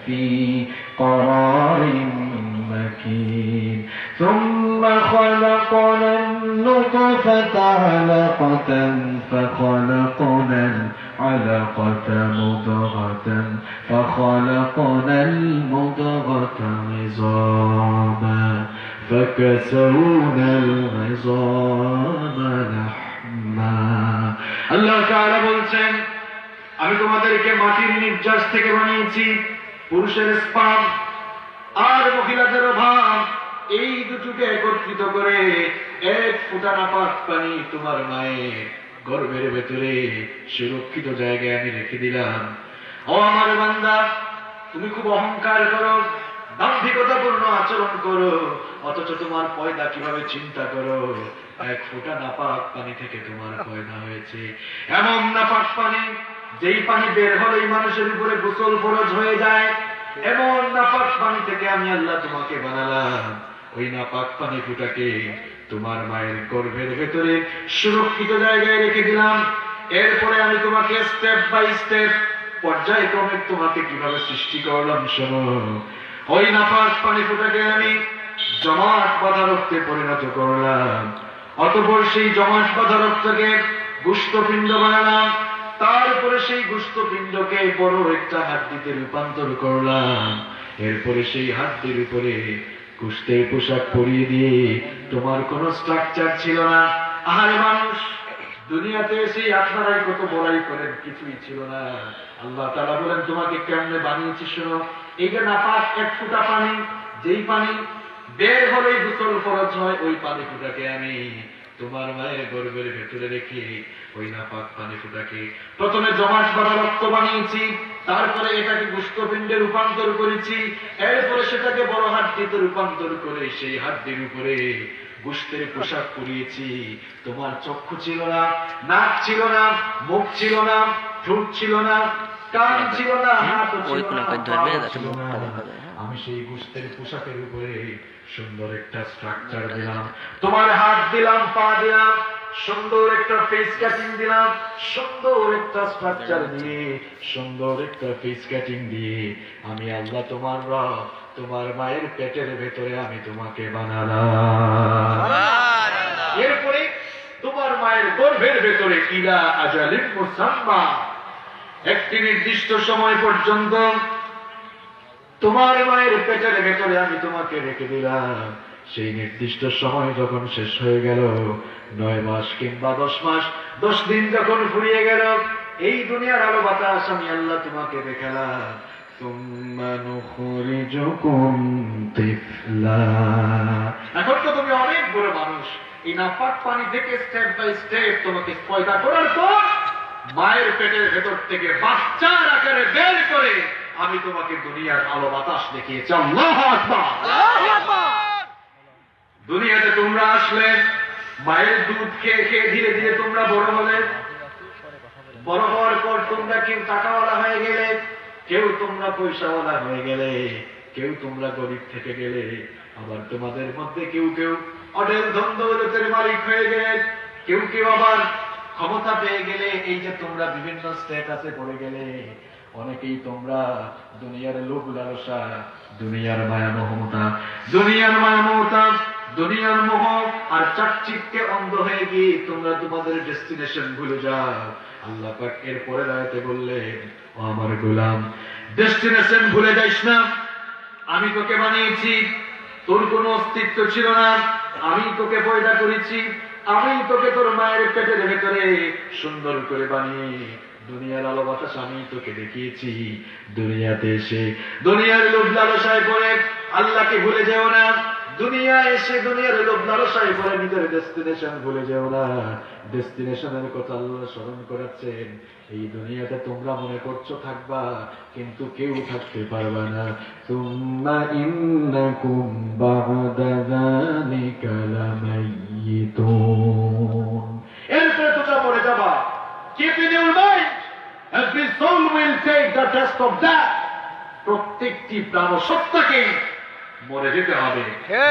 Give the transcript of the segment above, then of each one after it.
في قرار مكين ثم خلقنا النطفة علقة فخلقنا العلقة مضغة فخلقنا المضغة عظاما فكسونا العظام لحما আল্লাহ তাআলা বলছেন আমি তোমাদেরকে মাটির নির্যাস থেকে বানিয়েছি পুরুষের স্পার্ম আর মহিলাদের ভাব এই দুটোকে একত্রিত করে এক ফোঁটা নাপাক পানি তোমার মায়ের গর্ভের ভেতরে সুরক্ষিত জায়গায় আমি রেখে দিলাম। ও আমার বান্দা, তুমি খুব অহংকার করো, দাম্ভিকতাপূর্ণ আচরণ করো, অথচ তোমার পয়দা কিভাবে চিন্তা করো। এক ফোঁটা নাপাক পানি থেকে তোমার পয়দা হয়েছে। এমন নাপাক পানি যেই পানি বের হলেই মানুষের উপরে গোসল ফরজ হয়ে যায়, এমন নাপাক পানি থেকে আমি আল্লাহ তোমাকে বানালাম। ওই নাপাক পানি ফুটাকে তোমার মায়ের গর্ভের ভেতরে সুরক্ষিত জায়গায় রেখে দিলাম। এরপরে আমি তোমাকে স্টেপ বাই স্টেপ পর্যায়ক্রমে তোমাকে কিভাবে সৃষ্টি করলাম শোনো। ওই নাপাক পানি ফুটাকে আমি জমাট বাঁধা রক্তে পরিণত করলাম। অতঃপর সেই জমাট বাঁধা রক্তকে গোশতপিণ্ড বানালাম। তারপরে সেই গোশতপিণ্ডকে বড় একটা হাড্ডিতে রূপান্তর করলাম। এরপরে সেই হাড্ডির উপরে গোশতের পোশাক পরিয়ে দিয়ে তোমার কোনো স্ট্রাকচার ছিল না। আহারে মানুষ, দুনিয়াতে সেই আপনারাই কত বড়াই করেন, কিছুই ছিল না। আল্লাহ তাআলা বলেন তোমাকে কেমনে বানিয়েছি শোনো। এই যে নাপাক এক ফোঁটা পানি, যেই পানি বের হলেই গোসল ফরজ হয়, ওই পানি ফোঁটাকে আমি তোমার মায়ের গর্ভের ভেতরে রেখে ওই নাপাক পানি ফোঁটাকে প্রথমে জমাট বাঁধা রক্ত বানিয়েছি, তারপরে এটাকে গোশতপিণ্ডে রূপান্তর করেছি, এরপরে সেটাকে বড় হাড্ডিতে রূপান্তর করে সেই হাড্ডির উপরে গোশতের পোশাক পরিয়েছি। তোমার চক্ষু ছিল না, নাক ছিল না, মুখ ছিল না, ঠোঁট ছিল না, কান ছিল না, হাত ছিল না। আমি সেই গোশতের পোশাকের উপরে সুন্দর একটা স্ট্রাকচার দিলাম। তোমার হাত দিলাম, পা দিলাম, সুন্দর একটা ফেস কাটিং দিলাম, সুন্দর একটা স্ট্রাকচার দিয়ে, সুন্দর একটা ফেস কাটিং দিয়ে আমি আল্লাহ তোমার রব তোমার মায়ের পেটের ভেতরে আমি তোমাকে বানালাম। এরপরে তোমার মায়ের গর্ভের ভেতরে ইলা আজালিন মুসাম্মা, একটি নির্দিষ্ট সময় পর্যন্ত তোমার মায়ের পেটের ভেতরে আমি তোমাকে রেখে দিলাম। সেই নির্দিষ্ট সময় যখন শেষ হয়ে গেল, 9 মাস কিংবা 10 মাস 10 দিন যখন ফুরিয়ে গেল, এই দুনিয়ার আলো বাতাস আমি আল্লাহ তোমাকে দেখালাম। এখন তো তুমি অনেক বড় মানুষ, এই নাপাক পানি থেকে স্টেপ বাই স্টেপ তোমাকে পয়দা করার পর মায়ের পেটের ভেতর থেকে বাচ্চার আকারে বের করে আমি তোমাকে দুনিয়ার আলো বাতাস দেখিয়েছি। আল্লাহু আকবার। দুনিয়াতে তোমরা আসলে মায়ের দুধ খেয়ে খেয়ে ধীরে ধীরে তোমরা বড় হলে। বড় হওয়ার পর তোমরা কেউ টাকাওয়ালা হয়ে গেলে, কেউ তোমরা পয়সাওয়ালা হয়ে গেলে, কেউ তোমরা গরিব থেকে গেলে, আবার তোমাদের মধ্যে কেউ কেউ অঢেল ধন দৌলতের মালিক হয়ে গেলে, কেউ কেউ আবার ক্ষমতা পেয়ে গেলে। এই যে তোমরা বিভিন্ন স্ট্যাটাসে পড়ে গেলে, অনেকেই তোমরা দুনিয়ার লোভ লালসা, দুনিয়ার মায়া মমতা, দুনিয়ার মায়া মমতা, দুনিয়ার মোহ আর চাকচিক্যে অন্ধ হয়ে গিয়ে তোমরা তোমাদের ডেস্টিনেশন ভুলে যাও। আল্লাহ পাক এর পরের আয়াতে বললেন, ও আমার গোলাম, ডেস্টিনেশন ভুলে যাইস না। আমি তোকে বানিয়েছি, তোর কোনো অস্তিত্ব ছিল না, আমি তোকে পয়দা করেছি, আমি তোকে তোর মায়ের পেটের ভেতরে সুন্দর করে বানিয়ে দুনিয়ার আলো বাতাস আমি তোকে দেখিয়েছি। দুনিয়াতে এসে দুনিয়ার লোভ লালসায় পড়ে আল্লাহকে ভুলে যেও না। দুনিয়া এসে দুনিয়ার লোভ লালসায় পড়ে নিজের ডেস্টিনেশন ভুলে যেও না। ডেস্টিনেশনের কথা আল্লাহ স্মরণ করাচ্ছেন। এই দুনিয়াতে তোমরা মনে করছো থাকবা, কিন্তু কেউ থাকতে পারবা না। সুম্মা ইন্নাকুম বা'দা যালিকা লামাইয়িতুন, এরপরে তোমরা মরে যাবা। Keep in your mind, every soul will take the test of death. প্রত্যেকটি প্রাণ সত্তাকে মরে যেতে হবে,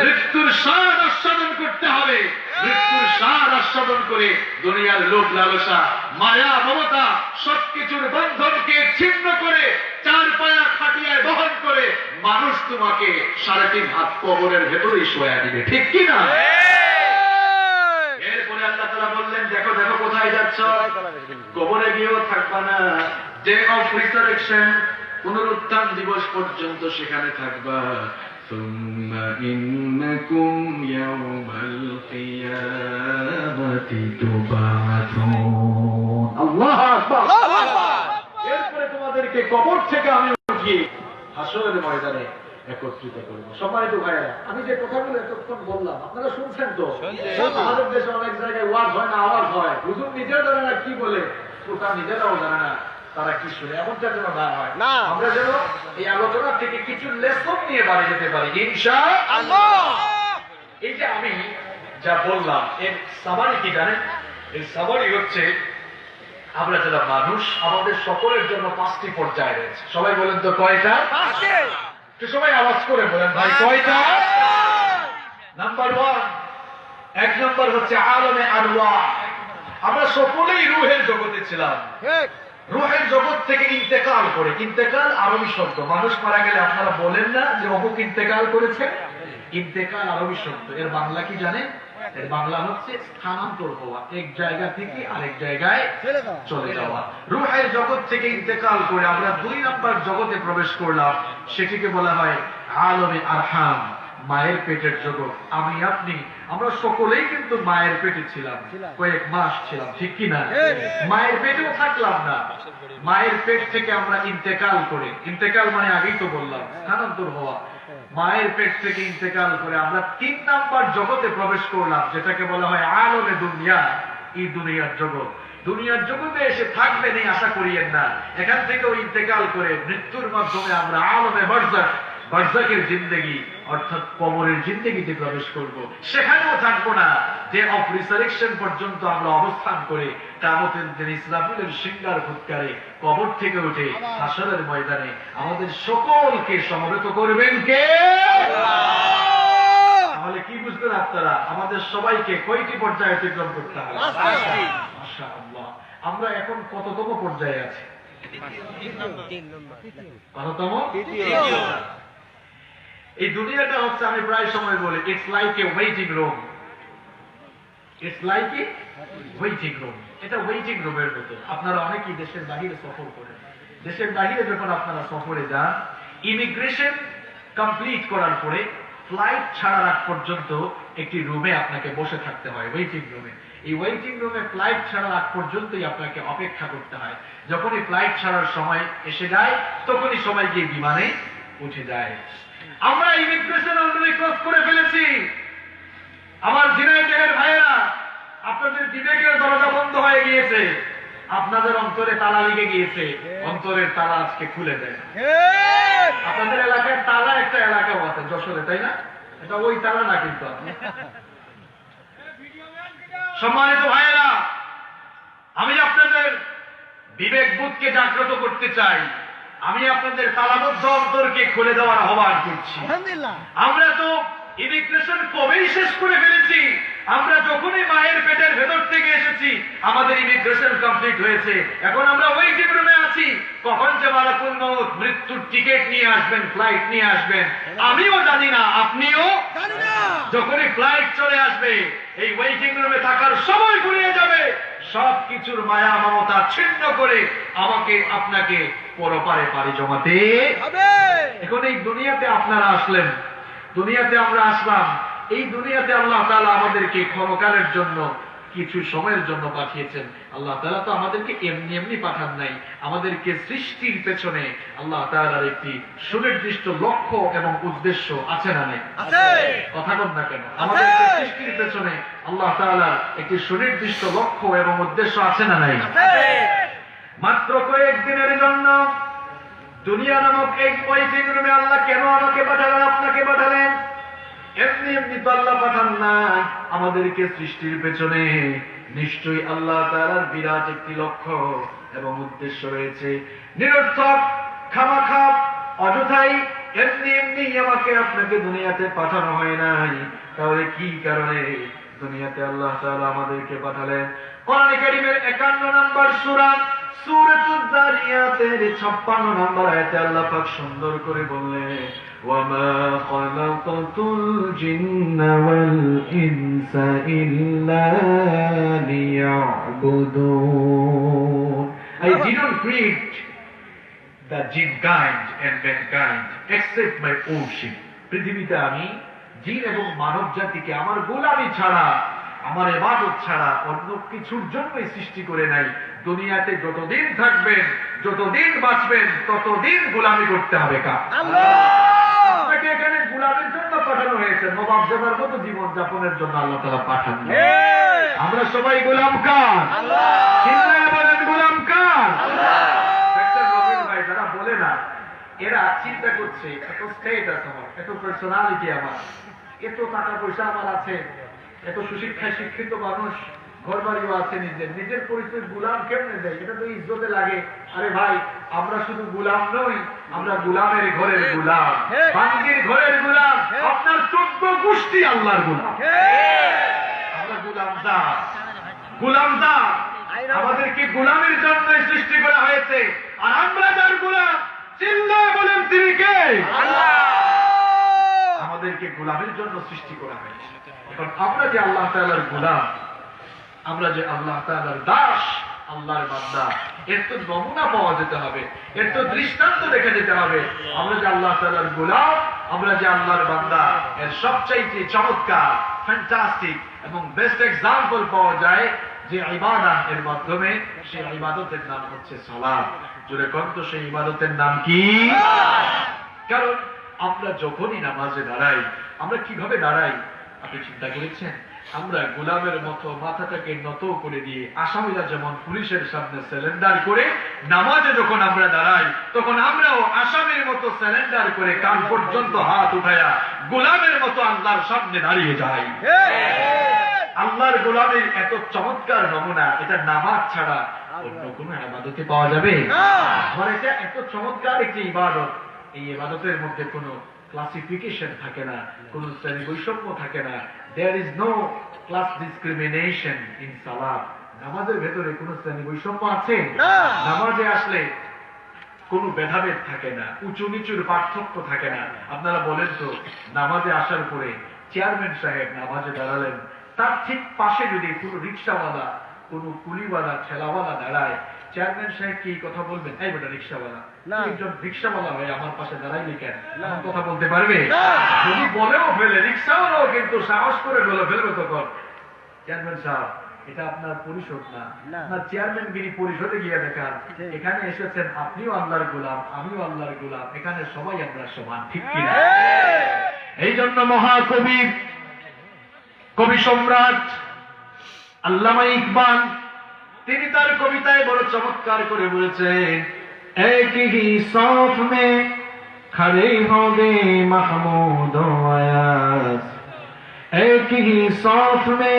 মৃত্যুর স্বাদ আস্বাদন করতে হবে। মৃত্যুর স্বাদ আস্বাদন করে দুনিয়ার লোভ লালসা, মায়া মমতা সবকিছুর বন্ধনকে ছিন্ন করে 4 পায়া খাটিয়ে মানুষ তোমাকে 3.5 হাত কবরের ভেতরেই শোয়া দিবে, ঠিক কি না? এরপরে আল্লাহ তাআলা বললেন, দেখো দেখো কোথায় যাচ্ছ, কবরে গিয়েও থাকবা না, ডে অফ রিসারেকশন, পুনরুত্থান দিবস পর্যন্ত সেখানে থাকবা। ثم إنكم يوم القيامة تبعثون আল্লাহু আকবার। এরপরে তোমাদেরকে কবর থেকে আমি উঠিয়ে হাসরের ময়দানে একত্রিত করব। সম্মানিত ভাইয়েরা, আমি যে কথাগুলো এতক্ষণ বললাম আপনারা শুনছেন তো? আমাদের দেশে অনেক জায়গায় ওয়াজ হয় না, আওয়াজ হয়, হুজুর নিজেও জানে না কি বলে, শ্রোতা নিজেরাও জানে না তারা কি শুনে, এমনটা যেন না হয়। আমরা যেন এই আলোচনা থেকে কিছু লেসন নিয়ে বাড়ি যেতে পারি ইনশাআল্লাহ। এই যে আমি যা বললাম এর সামারি কি জানেন? এই সামারি হচ্ছে আমরা যারা মানুষ, আমাদের সকলের জন্য 5টি পর্যায় রয়েছে। সবাই বলেন তো কয়টা? একটু সবাই আওয়াজ করে বলেন ভাই কয়টা? নাম্বার 1, 1 নম্বর হচ্ছে আলমে আরওয়াহ। আমরা সকলেই রূহের জগতে ছিলাম। রূহের জগৎ থেকে ইন্তেকাল করে, ইন্তেকাল আরবি শব্দ, মানুষ মারা গেলে আপনারা বলেন না যে অমুক ইন্তেকাল করেছে, ইন্তেকাল আরবি শব্দ। এর বাংলা কি জানেন? এর বাংলা হচ্ছে স্থানান্তর হওয়া, এক জায়গা থেকে আরেক জায়গায় চলে যাওয়া। রূহের জগৎ থেকে ইন্তেকাল করে আমরা 2 নম্বর জগতে প্রবেশ করলাম, সেটিকে বলা হয় আলমে আরহাম, মায়ের পেটের জগৎ। আমি আপনি আমরা সকলেই কিন্তু মায়ের পেটে ছিলাম, কয়েক মাস ছিলাম, ঠিক কি না? মায়ের পেটেও থাকলাম না, মায়ের পেট থেকে আমরা ইন্তেকাল করে, ইন্তেকাল মানে আগেই তো বললাম স্থানান্তর হওয়া, মায়ের পেট থেকে ইন্তেকাল করে আমরা 3 নম্বর জগতে প্রবেশ করলাম, যেটাকে বলা হয় আলমে দুনিয়া, এই দুনিয়ার জগৎ। দুনিয়ার জগতে এসে থাকবেন এই আশা করিয়েন না, এখান থেকেও ইন্তেকাল করে মৃত্যুর মাধ্যমে আমরা আলমে বারজাখ, বারজাখের জিন্দেগি অর্থাৎ কবরের জিন্দেগিতে প্রবেশ করব। সেখানেও থাকবো না, ডে অফ রিসারেকশন পর্যন্ত আমরা অবস্থান করে কিয়ামতের দিন ইসরাফিলের সিংহার ফুৎকারে কবর থেকে উঠে হাসরের ময়দানে আমাদের সকলকে সমবেত করবেন কে? তাহলে কি বুঝবেন আপনারা? আমাদের সবাইকে কয়টি পর্যায়ে অতিক্রম করতে হবে? মাশাআল্লাহ। আমরা এখন কততম পর্যায়ে আছি? কততম? এই দুনিয়াটা হচ্ছে, আমি প্রায় সময় বলি, it's like a waiting room, it's like a waiting room. এটা ওয়েটিং রুমের মতো। আপনারা অনেকেই দেশের বাহিরে সফর করেন, দেশের বাহিরে যখন আপনারা সফরে যান, ইমিগ্রেশন কমপ্লিট করার পরে ফ্লাইট ছাড়ার আগ পর্যন্ত একটি রুমে আপনাকে বসে থাকতে হয়, ওয়েটিং রুমে। এই ওয়েটিং রুমে ফ্লাইট ছাড়ার আগ পর্যন্তই আপনাকে অপেক্ষা করতে হয়। যখনই ফ্লাইট ছাড়ার সময় এসে যায়, তখনই সবাই গিয়ে বিমানে উঠে যায়। আমরা ইমিগ্রেশন অলরেডি ক্রস করে ফেলেছি। আমার ঝিনাইদহের ভাইয়েরা, আপনাদের বিবেকের দরজা বন্ধ হয়ে গিয়েছে, আপনাদের অন্তরে তালা লেগে গিয়েছে, অন্তরের তালা আজকে খুলে দেয়। আপনাদের এলাকায় তালা একটা এলাকাও আছে যশোরে, তাই না? এটা ওই তালা না কিন্তু। সম্মানিত ভাইয়েরা, আমি আপনাদের বিবেক বুদ্ধকে জাগ্রত করতে চাই, আমি আপনাদের তালাবদ্ধ অন্তরকে খুলে দেওয়ার আহ্বান করছি। আমরা তো ইমিগ্রেশন কবেই শেষ করে ফেলেছি। আমরা যখনই মায়ের পেটের ভেতর থেকে এসেছি আমাদের ইমিগ্রেশন কমপ্লিট হয়েছে। এখন আমরা ওয়েটিং রুমে আছি, কখন যে মালাকুল মউত মৃত্যুর টিকিট নিয়ে আসবেন, ফ্লাইট নিয়ে আসবেন, আমিও জানি না, আপনিও জানি না। যখনই ফ্লাইট চলে আসবে, এই ওয়েটিং রুমে থাকার সময় ঘুরিয়ে যাবে, সবকিছুর মায়া মমতা ছিন্ন করে আমাকে আপনাকে পরপারে পাড়ি জমাতে হবে। এখন এই দুনিয়াতে আপনারা আসলেন, দুনিয়াতে আমরা আসলাম, এই দুনিয়াতে আল্লাহ তাআলা আমাদেরকে ক্ষণকালের জন্য, কিছু সময়ের জন্য পাঠিয়েছেন। আল্লাহ তাআলা তো আমাদেরকে এমনি এমনি পাঠান নাই, আমাদেরকে সৃষ্টির পেছনে আল্লাহ তাআলার একটি সুনির্দিষ্ট লক্ষ্য এবং উদ্দেশ্য আছে না নাই? আছে। কথা বল না কেন? আমাদেরকে সৃষ্টির পেছনে আল্লাহ তাআলার একটি সুনির্দিষ্ট লক্ষ্য এবং উদ্দেশ্য আছে না নাই? আছে। মাত্র কয়েকদিনের জন্য দুনিয়া নামক এই ওয়েটিং রুমে আল্লাহ কেন আমাকে পাঠালেন, আপনাকে পাঠালেন? এমনি এমনি তো আল্লাহ পাঠান না, আমাদেরকে সৃষ্টির পেছনে নিশ্চয়ই আল্লাহ তাআলার বিরাট একটি লক্ষ্য এবং উদ্দেশ্য রয়েছে। নিরর্থক, খামাখা, অযথাই এমনি এমনি আমাকে আপনাকে দুনিয়াতে পাঠানো হয় নাই। তাহলে কি কারণে দুনিয়াতে আল্লাহ তাআলা আমাদেরকে পাঠালেন? কোরআন কারীমের 51 নম্বর সূরা সূরাতুল যারিয়াতের 56 নম্বর আয়াতে আল্লাহ পাক সুন্দর করে বললেন, ওয়ামা খালাকাতুল জিন্না ওয়াল ইনসা ইল্লা লিয়াবুদুন। I did not create the jinn kind and mankind except my worship. পৃথিবীতে আমি জিন এবং মানব জাতিকে আমার গোলামি ছাড়া, আমার ইবাদত ছাড়া অন্য কিছুর জন্যই সৃষ্টি করে নাই। দুনিয়াতে যতদিন থাকবেন, যতদিন বাঁচবেন, ততদিন গোলামি করতে হবে কার? আপনাকে এখানে গোলামের জন্য পাঠানো হয়েছে, নবাবজাদার মতো জীবন যাপনের জন্য আল্লাহ তাআলা পাঠান। আমরা সবাই গোলাম কার? চিল্লায়ে বলেন গোলাম কার? ডাক্তার রবিন ভাই যারা বলে না, এরা চিন্তা করছে এত স্টেটাস আমার, এত পার্সোনালিটি আমার, এত টাকা পয়সা আমার আছে, এত সুশিক্ষায় শিক্ষিত মানুষ, ঘর বাড়িও আছে, নিজের পরিচয় গোলাম কেমনে দেয়? এটা তো ইজ্জতে লাগে। আরে ভাই, আমরা শুধু গোলাম নই, আমরা গোলামের ঘরের গোলাম, বান্দির ঘরের গোলাম, আপনার 14 গোষ্ঠী আল্লাহর গোলাম। আমরা গোলাম দা, গোলাম দা, আমাদেরকে গোলামের জন্য সৃষ্টি করা হয়েছে। আর আমরা যার গোলাম, চিল্লায়ে বলেন তিনি কে? আল্লাহ। আমাদেরকে গোলামের জন্য সৃষ্টি করা হয়েছে। এখন আমরা যে আল্লাহ তাআলার গোলাম, আমরা যে আল্লাহ তাআলার দাস, আল্লাহর বান্দা, এর তো নমুনা পাওয়া যেতে হবে, এর তো দৃষ্টান্ত দেখে যেতে হবে। আমরা যে আল্লাহ তাআলার গোলাম, আমরা যে আল্লাহর বান্দা, এর সবচাইতে চমৎকার, ফ্যান্টাস্টিক এবং বেস্ট এক্সাম্পল পাওয়া যায় যে ইবাদত এর মাধ্যমে। সেই ইবাদতের নাম হচ্ছে সালাত। জোরে কোন তো সেই ইবাদতের নাম কি? কারণ আমরা যখনই নামাজে দাঁড়াই, আমরা কিভাবে দাঁড়াই আপনি চিন্তা করেছেন? আমরা গোলামের মতো মাথাটাকে নত করে দিয়ে, আসামিরা যেমন পুলিশের সামনে সারেন্ডার করে নামাজে যখন আমরা দাঁড়াই, তখন আমরাও আসামির মতো সারেন্ডার করে কান পর্যন্ত হাত উঠায়া গোলামের মতো আল্লাহর সামনে দাঁড়িয়ে যাই। আল্লাহর গোলামের এত চমৎকার নমুনা, এটা নামাজ ছাড়া অন্য কোনো ইবাদতে পাওয়া যাবে না। আর এটা এত চমৎকার একটি ইবাদত, এই ইবাদতের মধ্যে কোনো ক্লাসিফিকেশন থাকে না, কোনো শ্রেণী বৈষম্য থাকে না। There is no class discrimination in salat. নামাজের ভেতরে কোনো শ্রেণী বৈষম্য আছে? নামাজে আসলে কোনো ভেদাভেদ থাকে না, উঁচু নিচুর পার্থক্য থাকে না। আপনারা বলেন তো, নামাজে আসার পরে চেয়ারম্যান সাহেব নামাজে দাঁড়ালেন, তার ঠিক পাশে যদি কোনো রিক্সাওয়ালা, কোনো কুলিওয়ালা, ঠেলাওয়ালা দাঁড়ায়, চেয়ারম্যান সাহেব কি কথা বলবেন? এই বেটা রিক্সাওয়ালা, একজন রিক্সাওয়ালা হয়ে আমার পাশে দাঁড়াইলি কেন? কথা বলতে পারবে? যদি বলেও ফেলে, রিক্সাওয়ালাও কিন্তু সাহস করে বলে ফেলবে, তখন চেয়ারম্যান সাহেব এটা আপনার পরিষদ না, আপনার চেয়ারম্যানগিরি পরিষদে গিয়ে দেখান। এখানে এসেছেন আপনিও আল্লাহর গোলাম, আমিও আল্লাহর গোলাম, এখানে সবাই আমরা সমান, ঠিক কিনা? এই জন্য মহাকবি, কবি সম্রাট আল্লামা ইকবাল, তিনি তার কবিতায় বড় চমৎকার করে বলেছেন, এক হি সাফ মে খড়ে হোগে মাহমুদ ও আয়াস, এক হি সাফ মে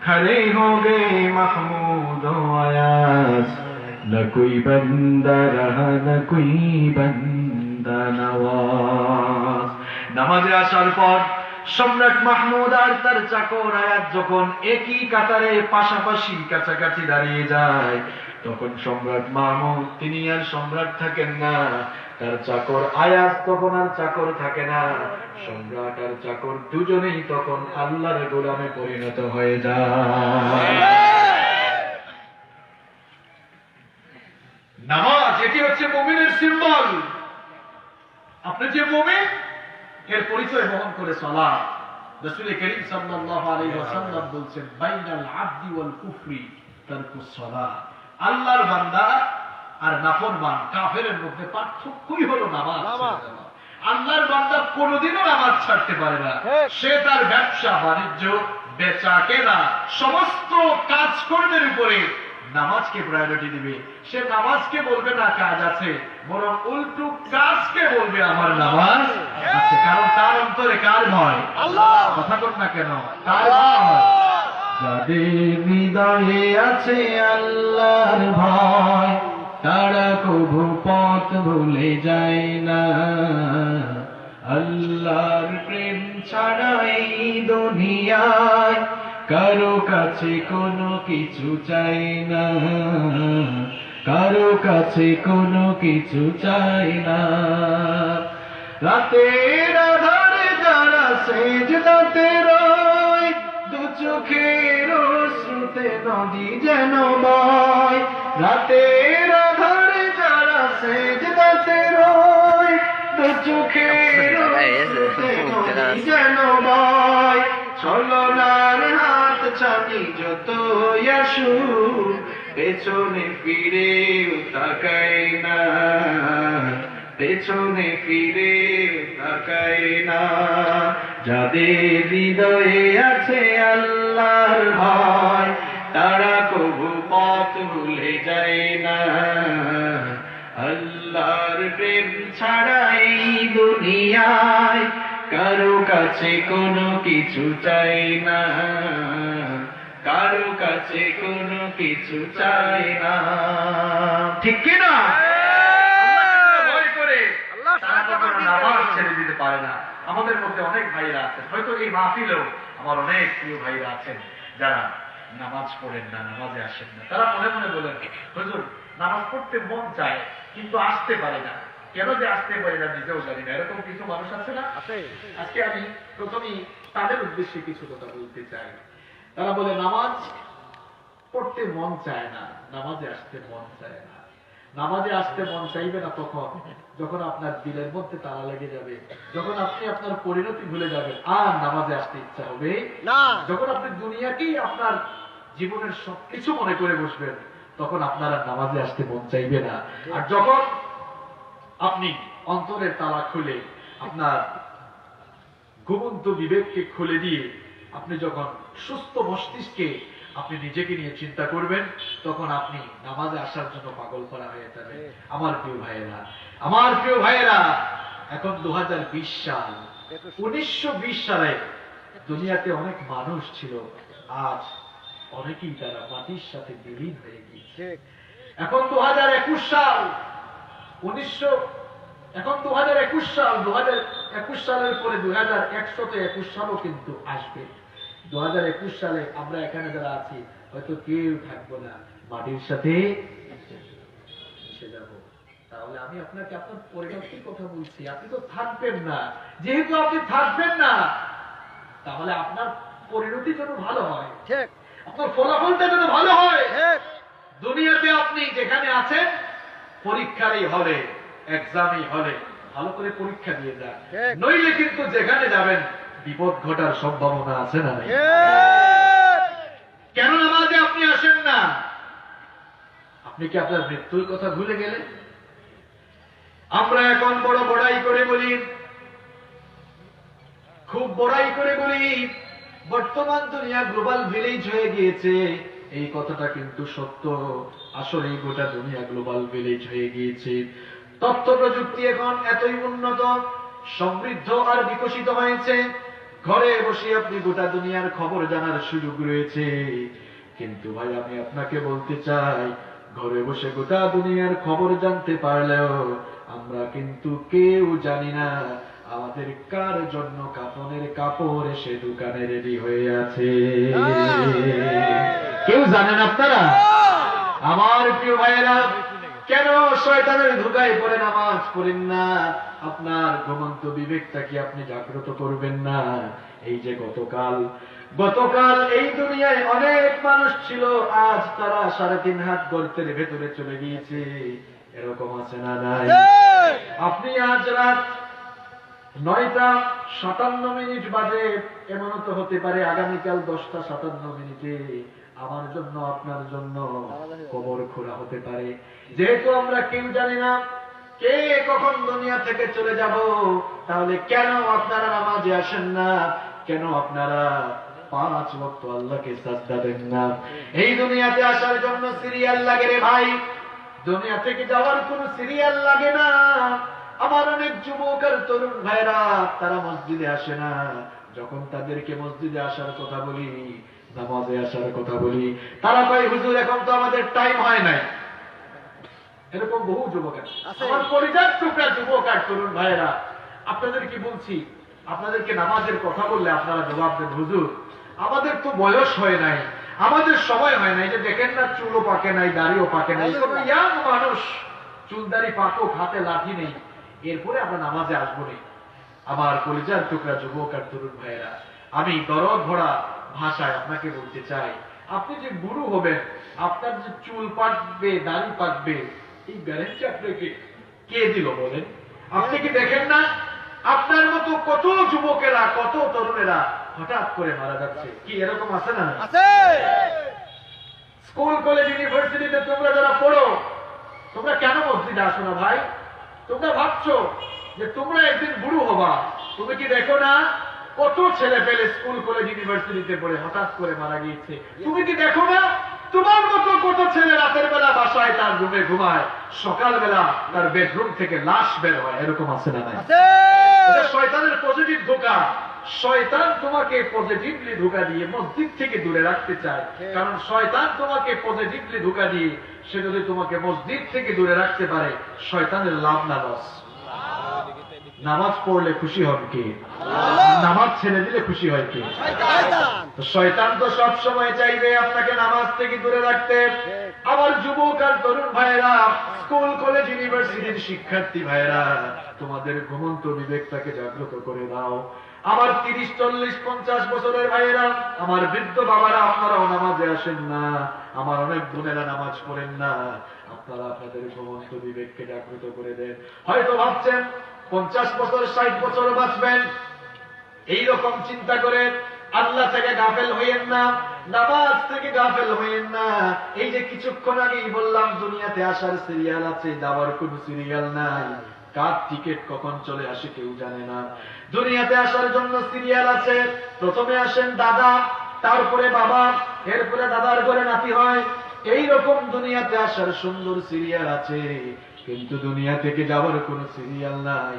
খড়ে হোগে মাহমুদ ও আয়াস, না কোই বান্দা রহা না কোই বান্দা নওয়াজ। নামাজে আসার পর সম্রাট মাহমুদ আর তার চাকর আয়াত যখন একই কাতারে পাশাপাশি কাছাকাছি দাঁড়িয়ে যায়, তখন সম্রাট মাহমুদ তিনি আর সম্রাট থাকেন না, তার চাকর আয়াত তখন আর চাকর থাকে না। সম্রাট আর চাকর দুজনেই তখন আল্লাহর গোলামে পরিণত হয়ে যায়। নামাজ এটি হচ্ছে মুমিনের সিম্বল। আপনি যে মুমিন, এর পরিচয় বহন করে সালাত। রাসূল করিম সাল্লাল্লাহু আলাইহি ওয়াসাল্লাম বলেছেন, বাইনাল আবদি ওয়াল কুফরি তারকুস সালাত। আল্লাহর বান্দা আর নাফরমান কাফেরের মধ্যে পার্থক্যই হলো নামাজ ছেড়ে দেওয়া। আল্লাহর বান্দা কোনোদিনও নামাজ ছাড়তে পারে না। সে তার ব্যবসা বাণিজ্য, বেচা কেনা, সমস্ত কাজকর্মের উপরে নামাজকে প্রায়োরিটি দিবে। সে নামাজকে বলবে না কাজ আছে, বরং উল্টো কাজকে বলবে আমার নামাজ আছে। কারণ তার অন্তরে কার ভয়? আল্লাহ। কথা বল না কেন? কার ভয়? যাদের হৃদয়ে আছে আল্লাহর ভয়, তারা কভু পথ ভুলে যায় না। আল্লাহর প্রেম ছাড়া এই দুনিয়ায় কারো কাছে কোনো কিছু চাই না। কারো কাছে কোনো কিছু চাই না। রাতের আধারে যারা সেজদাতে রয়, দু চোখের শ্রুতে নদী যেন বয়। রাতের আধারে যারা সেজদাতে রয়, দু চোখের শ্রুতে নদী যেন বয়। ছলনার হাত ছানি যতই আসুক, পেছনে ফিরে তাকাই না, পেছনে ফিরে তাকাই না। যাদের হৃদয়ে আছে আল্লাহর ভয়, তারা কবু পথ ভুলে যায় না। আল্লাহর প্রেম ছাড়া এই দুনিয়ায় কারো কাছে কোনো কিছু চাই না, কারো কাছে কোনো কিছু চাই না। ঠিক কিনা? ভয় করে তারা কখনো নামাজ ছেড়ে দিতে পারে না। আমাদের মধ্যে অনেক ভাইরা আছেন, হয়তো এই মাহফিলেও আমার অনেক প্রিয় ভাইরা আছেন যারা নামাজ পড়েন না, নামাজে আসেন না। তারা মনে মনে বলেন, হুজুর নামাজ পড়তে মন চায় কিন্তু আসতে পারে না, কেন যে আসতে পারে না নিজেও জানি না। এরকম কিছু মানুষ আছে না? আজকে আমি প্রথমেই তাদের উদ্দেশ্যে কিছু কথা বলতে চাই। তারা বলে নামাজ পড়তে মন চায় না, নামাজে আসতে মন চায় না। নামাজে আসতে মন চাইবে না তখন যখন আপনার দিলের মধ্যে তালা লেগে যাবে, যখন আপনি আপনার পরিণতি ভুলে যাবেন, আর নামাজে আসতে ইচ্ছা হবে না। যখন আপনি দুনিয়াকেই আপনার জীবনের সবকিছু মনে করে বসবেন, তখন আপনার আর নামাজে আসতে মন চাইবে না। আর যখন আপনি অন্তরের তালা খুলে আপনার ঘুমন্ত বিবেককে খুলে দিয়ে আপনি যখন সুস্থ মস্তিষ্কে আপনি নিজেকে নিয়ে চিন্তা করবেন, তখন আপনি নামাজে আসার জন্য পাগল করা হয়ে যাবে। আমার প্রিয় ভাইয়েরা, আমার প্রিয় ভাইয়েরা, এখন 2020 সাল। 1920 সালে দুনিয়াতে অনেক মানুষ ছিল, আজ অনেকেই তারা মাটির সাথে বিলীন হয়ে গিয়েছে। এখন 2021 সাল, এখন 2021 সাল, 2021 সালের পরে 2121 সালও কিন্তু আসবে। 2021 সালে আমরা এখানে যারা আছি হয়তো কেউ থাকবো না, মাটির সাথে মিশে যাব। তাহলে আমি আপনাকে আপনার পরিণতির কথা বলছি, আপনি তো থাকবেন না। যেহেতু আপনি থাকবেন না, তাহলে আপনার পরিণতি যেন ভালো হয়, আপনার ফলাফলটা যেন ভালো হয়। দুনিয়াতে আপনি যেখানে আছেন, পরীক্ষার এই হলে, এক্সামই হলে ভালো করে পরীক্ষা দিয়ে যান, নইলে কিন্তু যেখানে যাবেন বিপদ ঘটার সম্ভাবনা আছে না? কেন নামাজে আপনি আসেন না? আপনি কি আপনার মৃত্যুর কথা ভুলে গেলেন? আমরা এখন বড় বড়াই করে বলি, খুব বড়াই করে বলি বর্তমান দুনিয়া গ্লোবাল ভিলেজ হয়ে গিয়েছে। এই কথাটা কিন্তু সত্য। আসলে গোটা দুনিয়া গ্লোবাল ভিলেজ হয়ে গিয়েছে। তথ্য প্রযুক্তি এখন এতই উন্নত, সমৃদ্ধ আর বিকশিত হয়েছে, ঘরে বসে আপনি গোটা দুনিয়ার খবর জানার সুযোগ রয়েছে। কিন্তু ভাই আমি আপনাকে বলতে চাই, ঘরে বসে গোটা দুনিয়ার খবর জানতে পারলেও আমরা কিন্তু কেউ জানি না আমাদের কার জন্য কাফনের কাপড় এসে দোকানে রেডি হয়ে আছে। কেউ জানেন আপনারা? আমার প্রিয় ভাইয়েরা, কেন শয়তানের ধোঁকায় পড়ে নামাজ পড়েন না? আপনার ঘুমন্ত বিবেকটা কি আপনি জাগ্রত করবেন না? এই যে গতকাল এই দুনিয়ায় অনেক মানুষ ছিল, আজ তারা 3.5 হাত গর্তের ভেতরে চলে গিয়েছে। এরকম আছে না নাই? আপনি আজ রাত 9:57 বাজে, এমনও তো হতে পারে আগামীকাল 10:57 আমার জন্য আপনার জন্য কবর খোঁড়া হতে পারে। যেহেতু আমরা কেউ জানি না কে কখন দুনিয়া থেকে চলে যাব, তাহলে কেন আপনারা নামাজে আসেন না? কেন আপনারা 5 ওয়াক্ত আল্লাহকে সাজদা দেন না? এই দুনিয়াতে আসার জন্য সিরিয়াল লাগে রে ভাই, দুনিয়া থেকে যাওয়ার কোন সিরিয়াল লাগে না। আমার অনেক যুবক আর তরুণ ভাইরা তারা মসজিদে আসে না। যখন তাদেরকে মসজিদে আসার কথা বলি, নামাজে আসার কথা বলি, তারা কয় হুজুর এখন তো আমাদের টাইম হয় নাই। এরকম বহু যুবক আছে। আমার পরিবার টুকরা যুবক আর তরুণ ভাইরা, আপনাদের কি বলছি, আপনাদেরকে নামাজের কথা বললে আপনারা জবাব দেন হুজুর আমাদের তো বয়স হয় নাই, আমাদের সময় হয় না। এই যে দেখেন না, চুলও পাকে নাই, দাড়িও পাকে নাই, কোনো ইয়াং মানুষ চুল দাড়ি পাকুক, হাতে লাঠি নেই, এরপরে আমরা নামাজে আসবো না। আমার কলিজার টুকরা যুবক আর তরুণ ভাইয়েরা, আমি দরদ ভরা ভাষায় আপনাকে বলতে চাই, আপনি যে গুরু হবেন, আপনার যে চুল পাকবে, দাড়ি পাকবে, এই গ্যারেন্টি আপনাকে কে দিল বলেন? আপনি কি দেখেন না আপনার মতো কত যুবকেরা, কত তরুণেরা হঠাৎ করে মারা যাচ্ছে? কি এরকম আছে না? স্কুল কলেজ ইউনিভার্সিটিতে তোমরা যারা পড়ো, তোমরা কেন মসজিদে আসো না ভাই? তোমরা ভাবছো যে তোমরা একদিন গুরু হবা। তুমি কি দেখো না কত ছেলে পেলে স্কুল কলেজ ইউনিভার্সিটিতে পড়ে হঠাৎ করে মারা গিয়েছে? তুমি কি দেখো না তোমার মতো কত ছেলে রাতের বেলা বাসায় তার রুমে ঘুমায়, সকালবেলা তার বেডরুম থেকে লাশ বের হয়? এরকম আছে না? নাই? এটা শয়তানের পজিটিভ ধোঁকা। শয়তান তোমাকে পজিটিভলি ধোঁকা দিয়ে মসজিদ থেকে দূরে রাখতে চায়। কারণ শয়তান তোমাকে পজিটিভলি ধোঁকা দিয়ে সে যদি তোমাকে মসজিদ থেকে দূরে রাখতে পারে, শয়তানের লাভ না লস? নামাজ পড়লে খুশি হবে কে? নামাজ ছেড়ে দিলে খুশি হয় কে? শয়তান তো সব সময় চাইবে আপনাকে নামাজ থেকে দূরে রাখতে। আমার যুবক আর তরুণ ভাইয়েরা, স্কুল কলেজ ইউনিভার্সিটির শিক্ষার্থী ভাইয়েরা, তোমাদের ঘুমন্ত বিবেকটাকে জাগ্রত করে দাও। আমার 30, 40, 50 বছরের ভাইয়েরা, আমার বৃদ্ধ বাবারা, আপনারাও নামাজে আসেন না। আমার অনেক বোনেরা নামাজ পড়েন না। আপনারা আপনাদের ঘুমন্ত বিবেককে জাগ্রত করে দেন। হয়তো ভাবছেন 50 বছর, 60 বছর বাঁচবেন, এইরকম চিন্তা করে আল্লাহ থেকে গাফেল হইয়েন না, নামাজ থেকে গাফেল হইয়েন না। এই যে কিছুক্ষণ আগেই বললাম, দুনিয়াতে আসার সিরিয়াল আছে, যাওয়ার কোন সিরিয়াল নাই। কার টিকিট কখন চলে আসে কেউ জানে না। দুনিয়াতে আসার জন্য সিরিয়াল আছে। প্রথমে আসেন দাদা, তারপরে বাবা, এরপরে দাদার ঘরে নাতি হয়। এইরকম দুনিয়াতে আসার সুন্দর সিরিয়াল আছে, কিন্তু দুনিয়া থেকে যাওয়ার কোন সিরিয়াল নাই।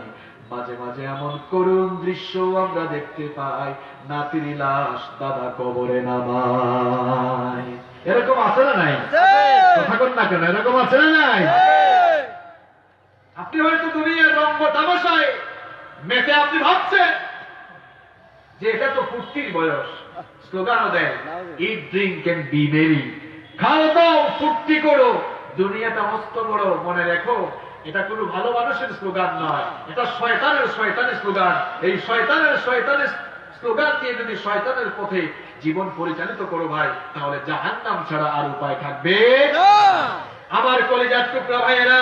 মাঝে মাঝে এমন করুণ দৃশ্য আমরা দেখতে পাই, নাতির লাশ দাদা কবরে নামায়। এরকম আছে না নাই? কথা কন না কেন? এরকম আছে না নাই? আপনি হয়তো দুনিয়ার রঙ্গ তামাশায় মেতে আপনি ভাবছেন যে এটা তো ফুর্তির বয়স। স্লোগানও দেয়, ইট ড্রিঙ্ক এন্ড বি মেরি, খাও দাও ফুর্তি করো, দুনিয়াটা মস্ত বড়। মনে রেখো, এটা কোনো ভালো মানুষের স্লোগান নয়, এটা শয়তানের স্লোগান। এই শয়তানের স্লোগান দিয়ে যদি শয়তানের পথে জীবন পরিচালিত করো ভাই, তাহলে জাহান্নাম ছাড়া আর উপায় থাকবে না। আমার কলিজার টুকরা ভাইয়েরা,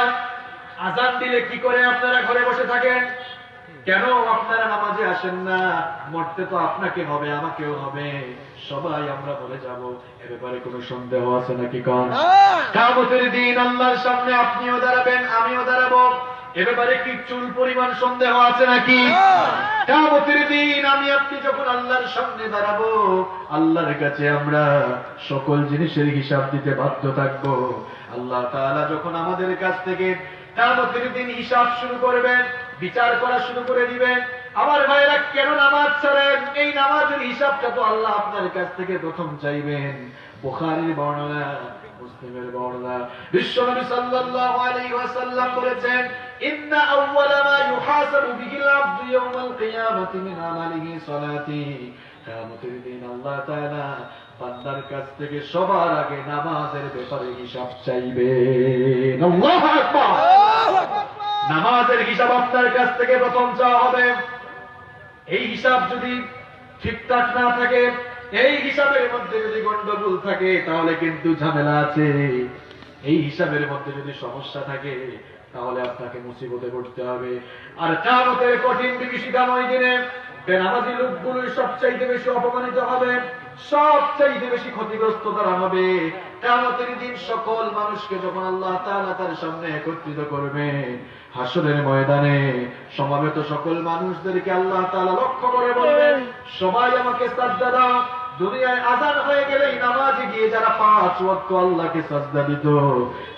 আজান দিলে কি করে আপনারা ঘরে বসে থাকেন? কেন আপনারা নামাজে আসেন না? মরতে তো আপনাকে হবে, আমাকেও হবে, সবাই আমরা বলে যাব। এ ব্যাপারে কোনো সন্দেহ আছে নাকি? কোন কিয়ামতের দিন আল্লাহর সামনে আপনিও দাঁড়াবেন, আমিও দাঁড়াবো, এ ব্যাপারে কি চুল পরিমাণ সন্দেহ আছে নাকি? কিয়ামতের দিন আমি আপনি যখন আল্লাহর সামনে দাঁড়াবো, আল্লাহর কাছে আমরা সকল জিনিসের হিসাব দিতে বাধ্য থাকবো। আল্লাহ তাআলা যখন আমাদের কাছ থেকে কিয়ামতের দিন হিসাব শুরু করবেন, বিচার করা শুরু করে দিবেন, আমার ভাইরা কেন নামাজ ছাড়েন? এই নামাজের হিসাবটা তো আল্লাহ আপনার কাছ থেকে প্রথম চাইবেন। বুখারীর বর্ণনা, মুসলিমের বর্ণনা, বিশ্বনবী সাল্লাল্লাহু আলাইহি ওয়াসাল্লাম বলেছেন, ইন্না আউওয়ালা মা ইউহাসাবু বিহিল আবদু ইয়াওমাল কিয়ামাতি মিন আমালিহি সালাতি। কিয়ামতের দিন আল্লাহ তাআলা বান্দার কাছ থেকে সবার আগে নামাজের ব্যাপারে হিসাব চাইবেন। আল্লাহু আকবার! নামাজের হিসাব আপনার কাছ থেকে প্রথম চাওয়া হবে। এই হিসাব যদি ঠিকঠাক না থাকে, এই হিসাবের মধ্যে যদি গন্ডগোল থাকে, তাহলে কিন্তু ঝামেলা আছে। এই হিসাবের মধ্যে যদি সমস্যা থাকে, তাহলে আপনাকে মুসিবতে পড়তে হবে। আর কিয়ামতের কঠিন বিভীষিকাময় দিনে বেনামাজি লোকগুলোই সবচাইতে বেশি অপমানিত হবে, সবচাইতে বেশি ক্ষতিগ্রস্ত তারা হবে। কিয়ামতের দিন সকল মানুষকে যখন আল্লাহ তাআলা তার সামনে একত্রিত করবেন, হাসরের ময়দানে সমবেত সকল মানুষদেরকে আল্লাহ তাআলা লক্ষ্য করে বলবেন, সবাই আমাকে সাজদা দাও। দুনিয়ায় আযান হয়ে গেলেই নামাজে গিয়ে যারা 5 ওয়াক্ত আল্লাহকে সাজদা দিত,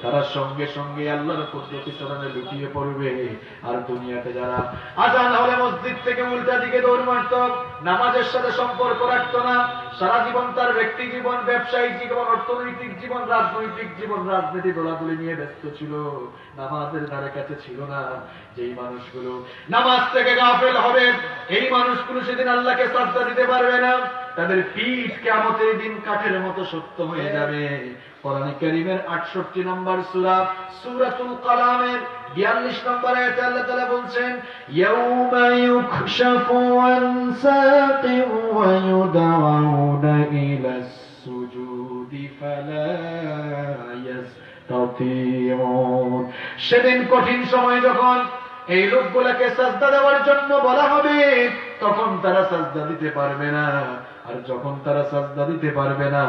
তারা সঙ্গে সঙ্গে আল্লাহর কুদরতি চরণে লুটিয়ে পড়বে। আর দুনিয়াতে যারা আযান হলে মসজিদ থেকে উল্টা দিকে দৌড় মারত, নামাজের সাথে সম্পর্ক রাখত না, সারা জীবন তার ব্যক্তি জীবন, ব্যবসায়িক জীবন, অর্থনৈতিক জীবন, রাজনৈতিক জীবন, রাজনীতি দোলাদুলি নিয়ে ব্যস্ত ছিল, নামাজের ধারে কাছে ছিল না, যেই মানুষগুলো নামাজ থেকে গাফেল হবে, এই মানুষগুলো সেদিন আল্লাহকে সাজদা দিতে পারবে না। তাদের পিঠ কিয়ামতের দিন কাঠের মতো শক্ত হয়ে যাবে। কোরআন কারীমের 68 নম্বর সূরা সূরাতুল কালামের 42 নম্বর আয়াতে আল্লাহ তাআলা বলছেন, ইয়াউমা ইউকশাফু আন সাকিন ওয়া ইউদআউনা ইলাস সুজুদি ফালা ইয়াসতাতিউন। সেদিন কঠিন সময় যখন এই লোকগুলোকে সাজদা দেওয়ার জন্য বলা হবে, তখন তারা সাজদা দিতে পারবে না। আর যখন তারা সাজদা দিতে পারবে না,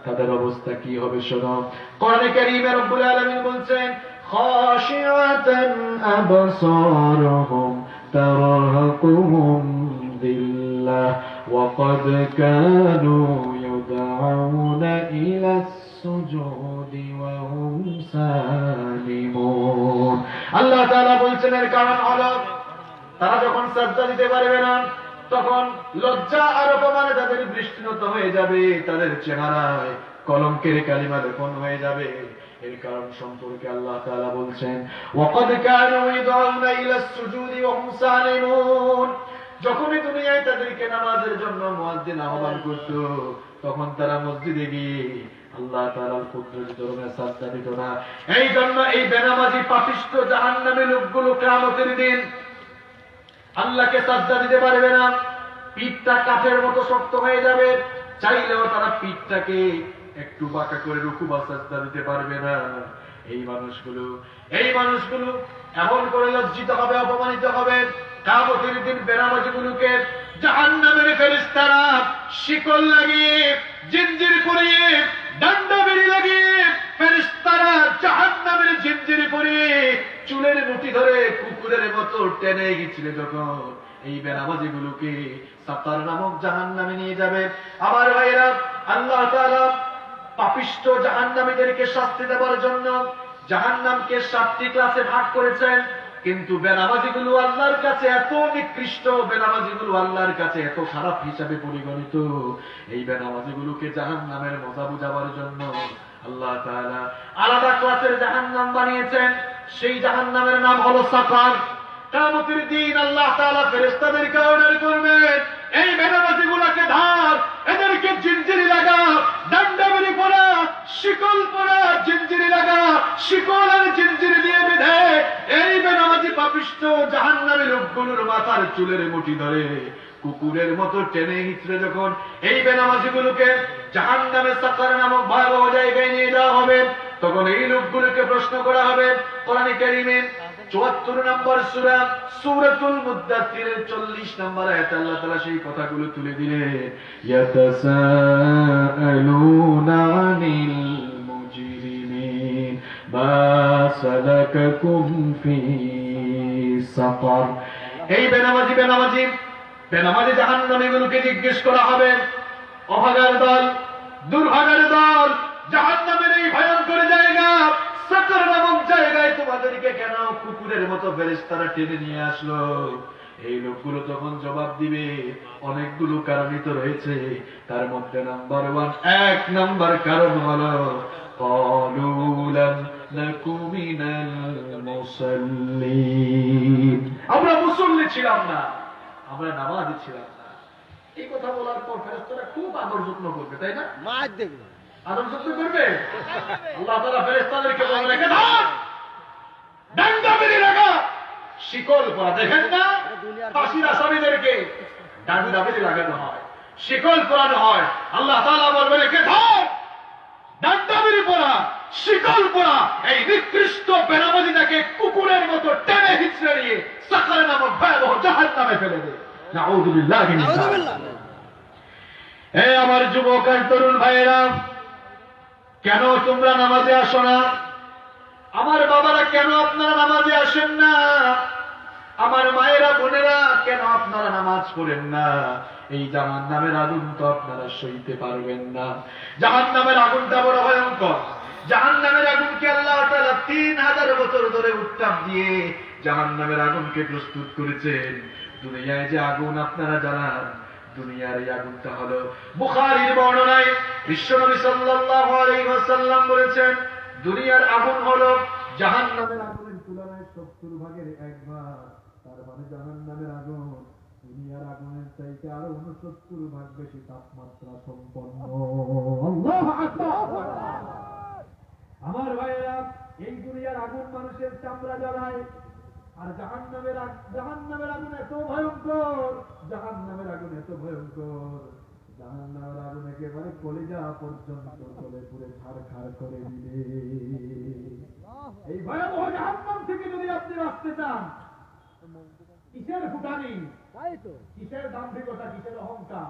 তাদের অবস্থা কি হবে শোনো। কোরআনে কারীমে রব্বুল আলামিন বলছেন, খাশিআতান আবসারুহুম তারহাকুহুম যিল্লাহ ওয়া ক্বাদ কানু ইউদআউনা ইলাস সুজুদি ওয়া হুম সালিমুন। আল্লাহ তাআলা বলছেন এর কারণ হলো তারা যখন সাজদা দিতে পারবে না, তখন লজ্জা আর অপমানে তাদের দৃষ্টিনত হয়ে যাবে, তাদের চেহারায় কলঙ্কের কালিমা লেপন হয়ে যাবে। এর কারণ সম্পর্কে আল্লাহ তাআলা বলছেন, ওয়াকাদ কানু ইউদআউনা ইলাস সুজুদি ওয়া হুম সালিমুন। যখনই দুনিয়ায় তাদেরকে নামাজের জন্য মুয়াজ্জিন আহ্বান করত, তখন তারা মসজিদে গিয়ে আল্লাহ তাআলার কুদরতি দরবারে সাজদা দিত না। এই জন্য এই বেনামাজি পাপিষ্ঠ জাহান্নামী লোকগুলো কিয়ামতের দিন আল্লাহকে সাজদা দিতে পারবে না, পিঠটা কাঠের মতো শক্ত হয়ে যাবে। চাইলেও তারা পিঠটাকে একটু বাঁকা করে রুকু বা সাজদা দিতে পারবে না। এই মানুষগুলো এমন করে লজ্জিত হবে, অপমানিত হবে। কিয়ামতের দিন বেনামাজিগুলোকে জাহান্নামের ফেরেশতারা শিকল লাগিয়ে, জিঞ্জির পরিয়ে, ডান্ডা বেড়ি লাগিয়ে, ফেরেশতারা জাহান্নামের জিঞ্জির পরিয়ে চুলের মুঠি ধরে কুকুরের মতো টেনে গিয়েছিল। যখন এই বেনামাজিগুলোকে সাকার নামক জাহান্নামে নিয়ে যাবে। আমার ভাইরা, আল্লাহ তাআলা পাপিষ্ঠ জাহান্নামীদেরকে শাস্তি দেওয়ার জন্য জাহান্নামকে 7টি ক্লাসে ভাগ করেছেন। কিন্তু বেনামাজিগুলো আল্লাহর কাছে এত নিকৃষ্ট, বেনামাজিগুলো আল্লাহর কাছে এত খারাপ হিসাবে পরিগণিত। এই বেনামাজিগুলোকে জাহান্নামের মজা বুঝাবার জন্য আল্লাহ তাআলা আলাদা ক্লাসের জাহান্নাম বানিয়েছেন। সেই জাহান্নামের নাম হলো সাকার। কিয়ামতের দিন আল্লাহ তাআলা ফেরেশতাদেরকে অর্ডার করবেন, এই বেনামাজিগুলোকে ধর, এদেরকে জিঞ্জিরি লাগা, ডান্ডা বেড়ি পরা, শিকল পরা, জিঞ্জিরি লাগা, শিকল আর জিঞ্জিরি দিয়ে বেঁধে এই বেনামাজি পাপিষ্ঠ জাহান্নামী লোকগুলোর মাথার চুলের মুঠি ধরে কুকুরের মতো টেনে হিচড়ে যখন এই বেনামাজিগুলোকে জাহান্নামের সাকার নামক ভয়াবহ জায়গায় নিয়ে যাওয়া হবে, তখন এই লোকগুলোকে প্রশ্ন করা হবে। কোরআন কারীমে 74 নম্বর সূরা সূরাতুল মুদ্দাথিরের 40 নম্বর আয়াতে আল্লাহ তাআলা সেই কথাগুলো তুলে দিলেন, ইয়াতাসাআলুনা আনিল মুজরিমিন মা সালাকাকুম ফি সাকার। এই বেনামাজি জাহান্নামীগুলোকে জিজ্ঞেস করা হবে, অভাগার দল, দুর্ভাগার দল, জাহান্নামের এই ভয়ঙ্কর জায়গা সাকার নামক জায়গায় তোমাদেরকে কেন কুকুরের মতো ফেরেশতারা টেনে নিয়ে আসলো? এই লোকগুলো তখন জবাব দিবে, অনেকগুলো কারণই তো রয়েছে। তার মধ্যে এক নাম্বার কারণ হলো ক্বালু লাম নাকু মিনাল মুসাল্লিন। আমরা মুসল্লি ছিলাম না, আমরা নামাজি ছিলাম না। এই কথা বলার পর ফেরেশতারা খুব আদর যত্ন করবে, তাই না? মার দেবে, আদর যত্ন করবে। আল্লাহ তাআলা ফেরেশতাদেরকে বলবেন, রেখে দাও, ডান্ডা বেড়ি লাগা, শিকল পরা। দেখেন না, ফাঁসির আসামিদেরকে ডান্ডা বেড়ি লাগানো হয়, শিকল পরানো হয়। আল্লাহ তাআলা বলবেন, রেখে দাও, ডান্ডা বেড়ি পরা, শিকল পরা এই নিকৃষ্ট বেনামাজিটাকে কুকুরের মতো টেনে হিচড়ে নিয়ে সাকার নামক ভয়াবহ জাহান্নামে ফেলে দে। নাউযুবিল্লাহি মিন যালিক। হে আমার যুবক আর তরুণ ভাইয়েরা, কেন তোমরা নামাজে আসো না? আমার বাবারা, কেন আপনারা নামাজে আসেন না? আমার মায়েরা, বোনেরা, কেন আপনারা নামাজ পড়েন না? এই জাহান্নামের আগুন তো আপনারা সইতে পারবেন না। জাহান্নামের আগুনটা বড় ভয়ঙ্কর। জাহান্নামের আগুনকে আল্লাহ তাআলা 3000 বছর ধরে উত্তাপ দিয়ে জাহান্নামের আগুনকে প্রস্তুত করেছেন। দুনিয়ায় যে আগুন আপনারা জ্বালান, দুনিয়ার এই আগুনটা হলো, বুখারীর বর্ণনায় বিশ্বনবী সাল্লাল্লাহু আলাইহি ওয়াসাল্লাম বলেছেন, দুনিয়ার আগুন হলো জাহান্নামের আগুনের তুলনায় 70 ভাগের 1 ভাগ। তার মানে জাহান্নামের আগুন দুনিয়ার আগুনের চাইতে আরো 69 ভাগ বেশি তাপমাত্রা সম্পন্ন। আল্লাহু আকবার। আমার ভাইয়েরা, এই দুনিয়ার আগুন মানুষের চামড়া জ্বালায়, আর জাহান্নামের আগুন এত ভয়ঙ্কর, জাহান্নামের আগুন এত ভয়ঙ্কর, জাহান্নামের আগুন একেবারে কলিজা পর্যন্ত চলে পুরে ছারখার করে দিবে। এই ভয়াবহ জাহান্নাম থেকে যদি আপনি বাঁচতে চান, কিসের ফুটানি, কিসের দাম্ভিকতা, কিসের অহংকার,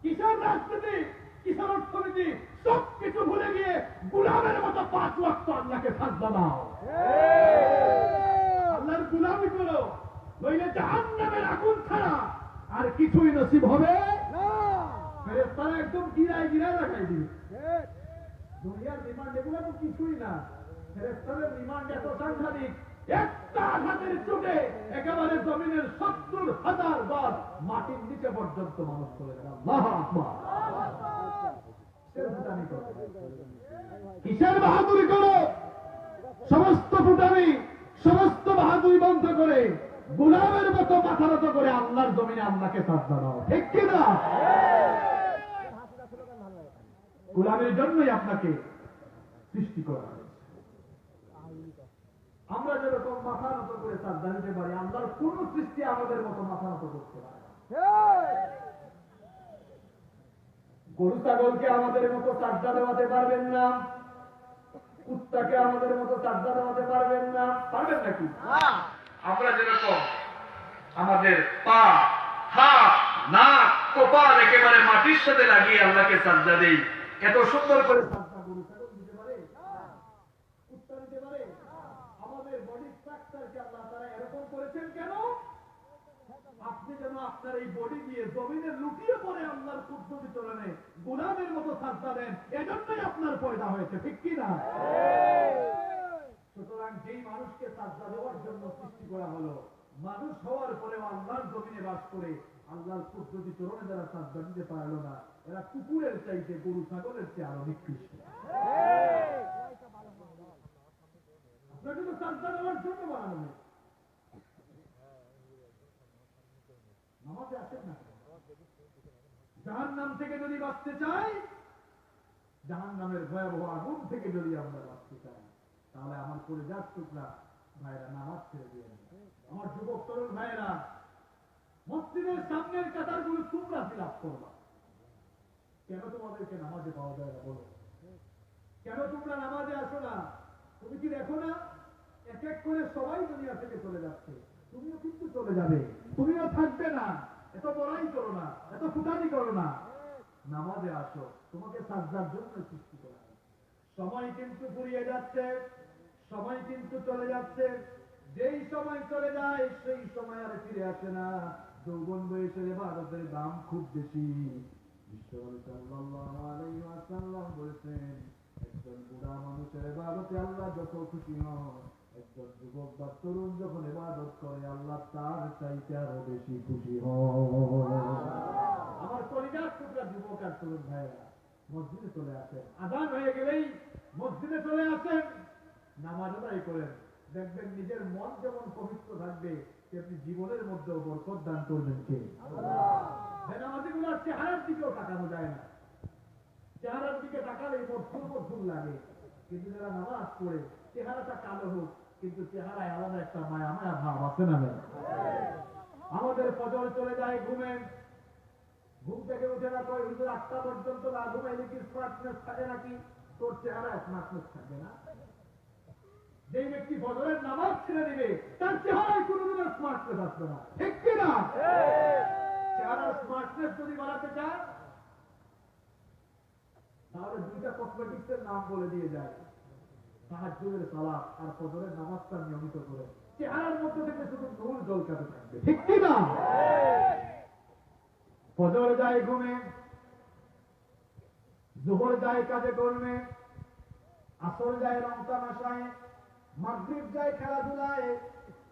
কিসের রাজনীতি, কিসের অর্থনীতি, সবকিছু ভুলে গিয়ে গুলামের মতো 5 ওয়াক্ত আল্লাহকে সাজদা দাও, আল্লাহর গুলামি করো, নইলে জাহান্নামের আগুন ছাড়া আর কিছুই নসিব হবে না। ফেরেশতারা একদম গিরায় গিরায় রাখাই দিবে। দুনিয়ার রিমান্ড এগুলো তো কিছুই না। ফেরেশতাদের রিমান্ড এত সাংঘাতিক, একটা হাতের চোটে একেবারে জমিনের 70,000 গজ মাটির নিচে পর্যন্ত মানুষ চলে গেল। আল্লাহু আকবার। কিসের বাহাদুরি করো? সমস্ত ফুটানি, সমস্ত বাহাদুরি বন্ধ করে গোলামের মতো মাথা নত করে আল্লাহর জমিনে আল্লাহকে সাজদা দাও, ঠিক কিনা? গোলামের জন্যই আপনাকে সৃষ্টি করা হয়েছে। আমরা যেরকম মাথা নত করে সাজদা দিতে পারি, আল্লাহর কোন সৃষ্টি আমাদের মতো মাথা নত করতে পারে না। গরু ছাগলকে আমাদের মতো সাজদা দেওয়াতে পারবেন না, কুত্তাকে আমাদের মতো সাজদা দেওয়াতে পারবেন না, পারবেন নাকি? আমরা যেরকম আমাদের পা, হাত, নাক, কপাল একেবারে মাটির সাথে লাগিয়ে আল্লাহকে সাজদা দেই, এত সুন্দর করে সাজদা গরু ছাগল দিতে পারে, কুত্তা দিতে পারে? আমাদের বডি স্ট্রাকচারকে আল্লাহ তাআলা এরকম করেছেন কেন? আপনি যেন আপনার এই বডি দিয়ে জমিনে লুটিয়ে পড়ে আল্লাহর কুদরতি চরণে গোলামের মতো সাজদা দেন, এজন্যই আপনার পয়দা হয়েছে, ঠিক কি না? সুতরাং যেই মানুষকে সাজদা দেওয়ার জন্য সৃষ্টি করা হলো, মানুষ হওয়ার পরেও আল্লাহর জমিনে বাস করে আল্লাহর কুদরতি চরণে যারা সাজদা দিতে পারলো না, এরা কুকুরের চাইতে, গরু ছাগলের চেয়ে আরো নিকৃষ্ট। আপনাকে তো সাজদা দেওয়ার জন্য বানানো হয়েছে। নামাজে আসেন না? জাহান্নাম থেকে যদি বাঁচতে চাই, জাহান্নামের ভয়াবহ আগুন থেকে যদি আমরা বাঁচতে চাই, তাহলে আমার কলিজার টুকরা ভাইরা নামাজ ছেড়ে দিয়ে, আমার যুবক তরুণ ভাইরা, মসজিদের সামনের কাতারগুলো তোমরা ফিলাপ করবা। কেন তোমাদেরকে নামাজে পাওয়া যায় না বলো? কেন তোমরা নামাজে আসো না? তুমি কি দেখো না এক এক করে সবাই দুনিয়া থেকে চলে যাচ্ছে? তুমিও কিন্তু চলে যাবে, তুমিও থাকবে না। এত বড়াই করো না, এত ফুটানি করো না, নামাজে আসো, তোমাকে সাজদার জন্য সৃষ্টি করা হয়। সময় কিন্তু ফুরিয়ে যাচ্ছে, সময় কিন্তু চলে যাচ্ছে। যেই সময় চলে যায় সেই সময় আর ফিরে আসে না। যৌবন বয়সের ইবাদতের দাম খুব বেশি। বিশ্বনবী সাল্লাল্লাহু আলাইহি ওয়াসাল্লাম বলেছেন, একজন বুড়া মানুষের ইবাদতে আল্লাহ যত খুশি হন, একজন যুবক বা তরুণ যখন ইবাদত করে আল্লাহ তার চাইতে আরো বেশি খুশি হন। আমার কলিজার টুকরা যুবক আর তরুণ ভাইরা, মসজিদে চলে আসেন, আযান হয়ে গেলেই মসজিদে চলে আসেন, নামাজ আদায় করেন। দেখবেন নিজের মন যেমন পবিত্র থাকবে, তেমনি জীবনের মধ্যেও বরকত দান করবেন কে? বেনামাজিগুলোর চেহারার দিকেও তাকানো যায় না। চেহারার দিকে তাকালেই মধুর লাগে, কিন্তু যারা নামাজ পড়ে চেহারাটা কালো হোক, কিন্তু চেহারায় আলাদা একটা মায়া মায়া ভাব আছে না? আমাদের ফজর চলে যায় ঘুমে, ঘুম থেকে উঠে না কয় হুজুর 8টা পর্যন্ত না ঘুমাইলে কি স্মার্টনেস থাকে নাকি? তোর চেহারা স্মার্টনেস থাকবে না। যে ব্যক্তি ফজরের নামাজ ছেড়ে দিবে তার চেহারায় কোনদিন স্মার্টনেস আসবে না, ঠিক কিনা? চেহারার স্মার্টনেস যদি বাড়াতে চান, তাহলে 2টা কসমেটিক্সের নাম বলে দিয়ে যায়, তাহাজ্জুদের সালাত আর ফজরের নামাজটা নিয়মিত করে চেহারার মধ্যে থেকে শুধু নূর ঝলকাতে থাকবে, ঠিক কিনা? ফজর যায় ঘুমে, যোহর যায় কাজে কর্মে, আসর যায় রং তামাশায়, মাগরিব যায় খেলাধুলায়,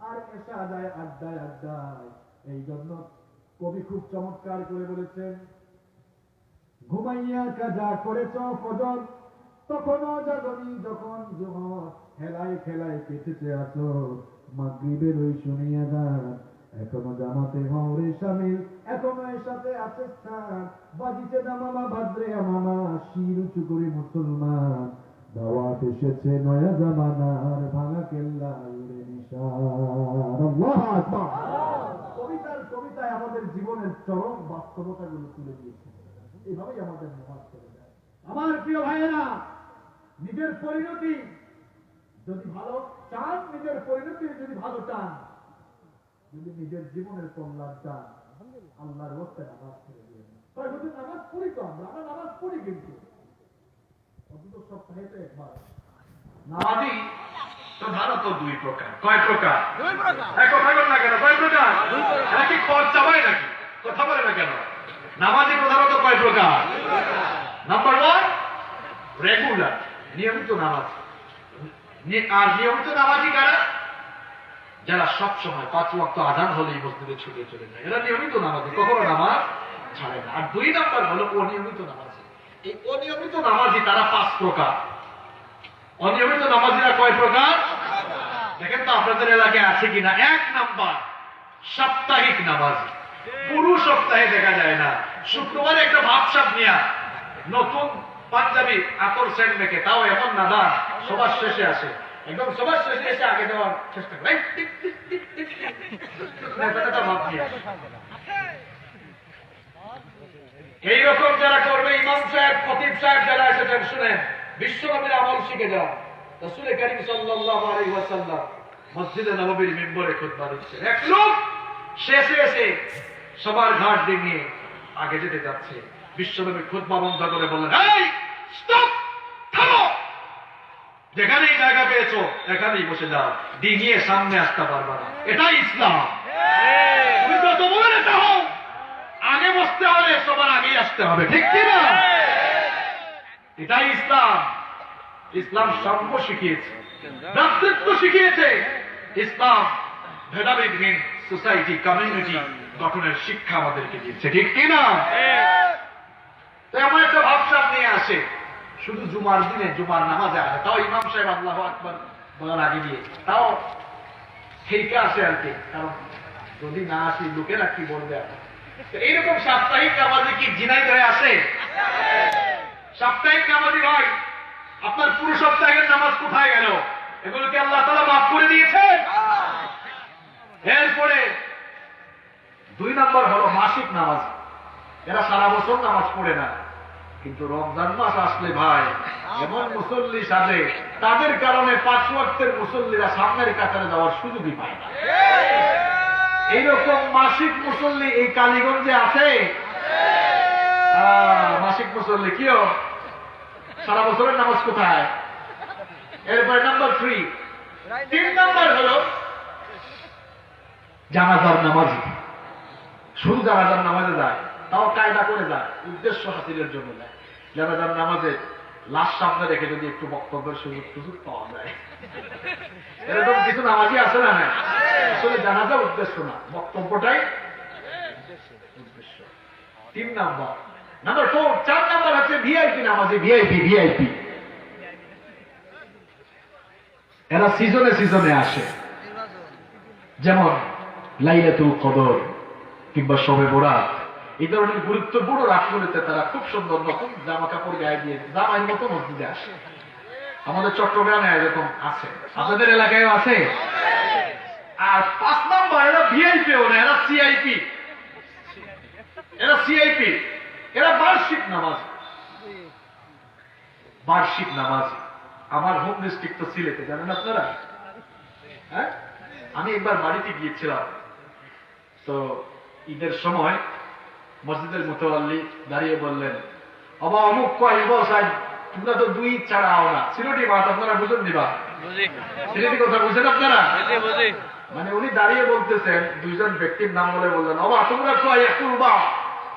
আর এশা যায় আড্ডায় আড্ডায়। এই জন্য কবি খুব চমৎকার করে বলেছেন, ঘুমাইয়া কাজা করেছ ফজর, তখনও জাগনি যখন জোহর, হেলায় খেলায় কেটেছে আসর, মাগরিবের ওই শুনিয়া গান, এখনো জামাতে হওরে শামিল, এখনো এর সাথে আছে স্থান, বাজিছে না মামা ভাদ্রে মামা, শির উঁচু করে মুসলমান, দাওয়াত এসেছে নয়া জামানার, ভাঙা কেল্লা উড়ে নিশান। আল্লাহু আকবার। কবিতায় আমাদের জীবনের চরম বাস্তবতাগুলো তুলে দিয়েছে। এইভাবেই আমাদের নামাজ চলে যায়। আমার প্রিয় ভাইয়েরা, নিজের পরিণতি যদি ভালো চান, নিজের পরিণতি যদি ভালো চান, যদি নিজের জীবনের কল্যাণ চান, আল্লাহর ওয়াস্তে নামাজ ছেড়ে দিয়ে কয় বছর নামাজ পড়ি তো আমরা নামাজ পড়ি, কিন্তু অন্তত সপ্তাহে তো একবার। নামাজি প্রধানত দুই প্রকার। কয় প্রকার? কথা বল না কেন? কয় প্রকার? নাকি খরচ চাবাই নাকি? কথা বলে না কেন? নামাজি প্রধানত কয় প্রকার? নাম্বার 1, রেগুলার, নিয়মিত নামাজ। আর নিয়মিত নামাজি কারা? যারা সব সময় 5 ওয়াক্ত আযান হলেই মসজিদে ছুটে চলে যায়, এরা নিয়মিত নামাজি, কখনো নামাজ ছাড়ে না। আর 2 নাম্বার হলো অনিয়মিত নামাজি। এই অনিয়মিত নামাজি তারা 5 প্রকার। অনিয়মিত নামাজিরা কয় প্রকার? দেখেন তো আপনাদের এলাকায় আছে কিনা। 1 নাম্বার সাপ্তাহিক নামাজি, পুরো সপ্তাহে দেখা যায় না, শুক্রবারে একটা ভাবসাব নিয়ে নতুন পাঞ্জাবি আতর সেন্ট মেখে, তাও এমন নাদা সবার শেষে আসে, একদম সবার শেষে এসে আগে দেওয়ার চেষ্টা করে, এইরকম যারা করবে, ইমাম সাহেব খতিব সাহেব যারা এসেছেন, শুনেন, বিশ্বনবীর আমল শিখে যান। রাসূল কারীম সাল্লাল্লাহু আলাইহি ওয়াসাল্লাম মসজিদে নববীর মিম্বরে খুতবা দিচ্ছেন, এক লোক শেষে এসে সবার ঘাট ডিঙিয়ে আগে যেতে যাচ্ছে। বিশ্বনবী খুতবা বন্ধ করে বললেন, এই স্টপ, থামো, যেখানেই জায়গা পেয়েছো এখানেই বসে যাও, ডিঙিয়ে সামনে আসতে পারবা না। এটাই ইসলাম। তুমি যত বলে নেতা হও, আগে বসতে হলে সবার আগেই আসতে হবে, ঠিক কি না? এটাই ইসলাম। ইসলাম সাম্য শিখিয়েছে, ভ্রাতৃত্ব শিখিয়েছে। ইসলাম ভেদাভেদহীন সোসাইটি, কমিউনিটি গঠনের শিক্ষা আমাদেরকে দিয়েছে, ঠিক কি না? তাই আমার একটা ভাবসাব নিয়ে আসে, শুধু জুমার দিনে জুমার নামাজে আসে, তাও ইমাম সাহেব আল্লাহু আকবার বলার আগে দিয়ে, তাও ঠিক আছে আর কি, কারণ যদি না আসি লোকেরা কি বলবে। এইরকম সাপ্তাহিক নামাজে কি ঝিনাইদহে আসে? সাপ্তাহিক নামাজি ভাই, আপনার পুরো সপ্তাহের নামাজ কোথায় গেল? এগুলোকে আল্লাহ তাআলা মাফ করে দিয়েছে। এরপরে 2 নাম্বার হলো মাসিক নামাজ। এরা সারা বছর নামাজ পড়ে না, কিন্তু রমজান মাস আসলে ভাই এমন মুসল্লি সাজে, তাদের কারণে 5 ওয়াক্তের মুসল্লিরা সামনের কাতারে যাওয়ার সুযোগই পায় না। এইরকম মাসিক মুসল্লি এই কালীগঞ্জে আছে। মাসিক মুসল্লি কিও সারা বছরের নামাজ কোথায়? এরপরে নাম্বার 3 নাম্বার হলো জানাজার নামাজ। শুধু জানাজার নামাজে যায়, তাও কায়দা করে যায়, উদ্দেশ্য হাসিলের জন্য যায়। জানাজার নামাজে লাশ সামনে রেখে যদি একটু বক্তব্যের সুযোগ পাওয়া যায়, এরকম কিছু নামাজি আছে না? আসলে জানাজা উদ্দেশ্য না, বক্তব্যটাই উদ্দেশ্য। 3 নাম্বার। নাম্বার 4 নাম্বার হচ্ছে ভিআইপি নামাজি। ভিআইপি এরা সিজনে আসে, যেমন লাইলাতুল কদর কিংবা শবে বরাত, এই ধরনের গুরুত্বপূর্ণ রাতগুলিতে তারা খুব সুন্দর নতুন জামা কাপড় গায়ে দিয়ে জামাই মতো মসজিদে আসে। আমাদের চট্টগ্রামে এরকম আছে, আপনাদের এলাকায়ও আছে। আর 5 নাম্বার এরা ভিআইপি না, এরা সিআইপি। এরা বার্ষিক নামাজ। আমার হোম ডিস্ট্রিক্ট তো সিলেটে, জানেন আপনারা? হ্যাঁ, আমি একবার বাড়িতে গিয়েছিলাম, তো ঈদের সময় মসজিদের মুতাওয়াল্লি দাঁড়িয়ে বললেন, বাবা অমুক কয় বস আজ তোমরা তো 2 ঈদ ছাড়া আও না। সিলেটি মাত আপনারা বুঝুন দিবা, সিলেটি কথা বুঝেন আপনারা? মানে উনি দাঁড়িয়ে বলতেছেন, 2 জন ব্যক্তির নাম বলে বললেন, বাবা তোমরা কয় কুরবা,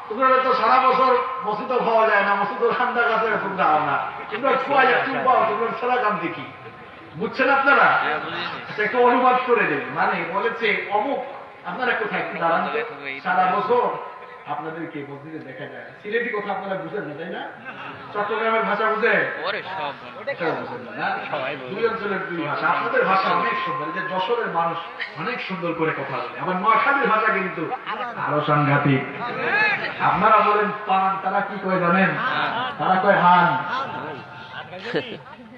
তোমরা তো সারা বছর মসজিদে খাওয়া যায় না, মসজিদের ঠান্ডা কাছে তোমরা আও না, তোমরা খোয়া কুরবা, তোমরা সারা কাম দেখি। বুঝছেন আপনারা? একটু অনুবাদ করে দেন। মানে বলেছে অমুক, আপনারা কোথায় একটু দাঁড়ান, সারা বছর আপনাদেরকে মসজিদে দেখা যায় না। সিলেটি কথা আপনারা বুঝেন না, তাই না? চট্টগ্রামের ভাষা বুঝে দুই অঞ্চলের দুই ভাষা। আপনাদের ভাষা অনেক সুন্দর, যে যশোরের মানুষ অনেক সুন্দর করে কথা বলে। আবার নোয়াখালীর ভাষা কিন্তু আরো সাংঘাতিক। আপনারা বলেন পান, তারা কি কয় জানেন? তারা কয় হান।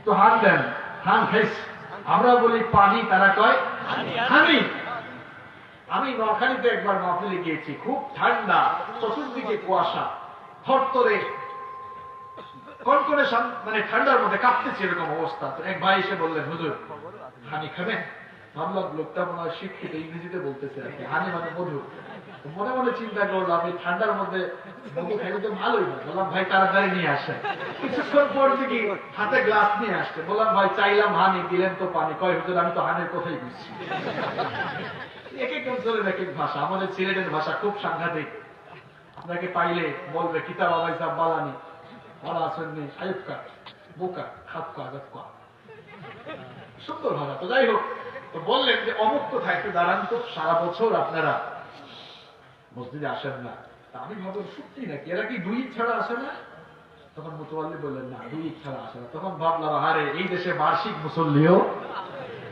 তো হান দেন, হান খাইস। আমরা বলি পানি, তারা কয় হানি। আমি নোয়াখালীতে একবার মাহফিলে গিয়েছি, খুব ঠান্ডা, চতুর্দিকে কুয়াশা, থরথরে কনকনে, মানে ঠান্ডার মধ্যে কাঁপতেছে এরকম অবস্থা। তো এক ভাই এসে বললেন, হুজুর হানি খাবেন? ভাবলাম লোকটা মনে হয় শিক্ষিত, ইংরেজিতে বলতেছে আর কি, হানি মানে মধু। মনে মনে চিন্তা করলাম এই ঠান্ডার মধ্যে মধু খাইলে তো ভালোই না। বললাম ভাই তাড়াতাড়ি নিয়ে আসেন। কিছুক্ষণ পর দেখি হাতে গ্লাস নিয়ে আসছে। বললাম ভাই চাইলাম হানি, দিলেন তো পানি। কয় হুজুর আমি তো হানির কথাই বুঝছি। এক এক অঞ্চলের এক এক ভাষা। আমাদের সিলেটের ভাষা খুব সাংঘাতিক। আপনাকে পাইলে বলবে কিতাব আবাই সাহ বালানি, ভালো আছেন নি, আয়ুবকা বোকা খাপকা আগতকা, সুন্দর ভাষা। তো যাই হোক, তো বললেন যে অমুক কোথায় একটু দাঁড়ান তো, সারা বছর আপনারা মসজিদে আসেন না। তা আমি ভাবলাম সত্যি নাকি, এরা কি দুই ছাড়া আসে না? তখন মুতওয়াল্লি বললেন না, দুই ছাড়া আসে না। তখন ভাবলাম আরে এই দেশে বার্ষিক মুসল্লিও,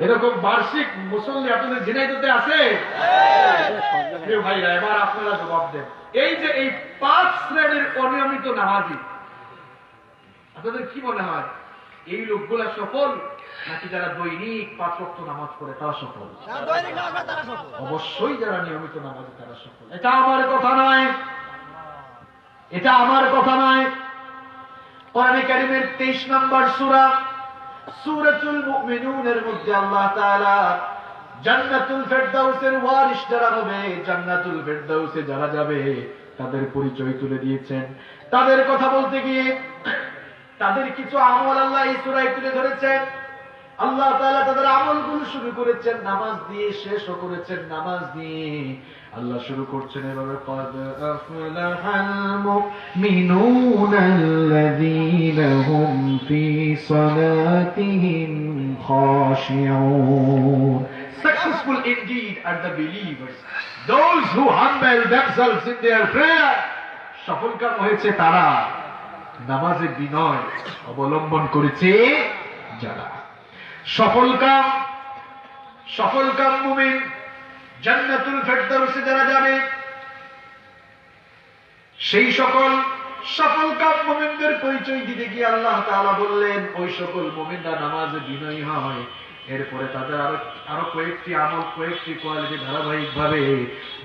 এরকম বার্ষিক মুসল্লি আপনাদের ঝিনাইদহে আছে? ভাইরা এবার আপনারা জবাব দেন। এই যে এই 5 শ্রেণীর অনিয়মিত নামাজি, আপনাদের কি মনে হয় এই লোকগুলা সফল, নাকি যারা দৈনিক 5 ওয়াক্ত নামাজ পড়ে তারা সফল? অবশ্যই যারা নিয়মিত নামাজি তারা সফল। এটা আমার কথা নয়, এটা আমার কথা নয়। কোরআনে কারীমের 23 নম্বর সূরা সূরাতুল মুমিনুনের মধ্যে আল্লাহ তাআলা জান্নাতুল ফেরদাউসের ওয়ারিস যারা হবে, জান্নাতুল ফেরদাউসে যারা যাবে তাদের পরিচয় তুলে দিয়েছেন। তাদের কথা বলতে গিয়ে তাদের কিছু আমল আল্লাহ এই সূরায় তুলে ধরেছেন। আল্লাহ তাআলা তাদের আমলগুলো শুরু করেছেন নামাজ দিয়ে, শেষও করেছেন নামাজ দিয়ে। আল্লাহ শুরু করছেন এভাবে, قد أفلح المؤمنون الذين هم في صلاتهم خاشعون. Successful indeed are the believers, those who humble themselves in their prayer. সফলকাম হয়েছে তারা, নামাজে বিনয় অবলম্বন করেছে যারা। সফলকাম মুমিন জান্নাতুল ফেরদাউসে যারা যাবে, সেই সকল সফলকাম মুমিনদের পরিচয় দিতে গিয়ে আল্লাহ তাআলা বললেন ওই সকল মুমিনরা নামাজে বিনয়ী হয়। এরপরে তাদের আরো কয়েকটি আমল, কয়েকটি কোয়ালিটি ধারাবাহিকভাবে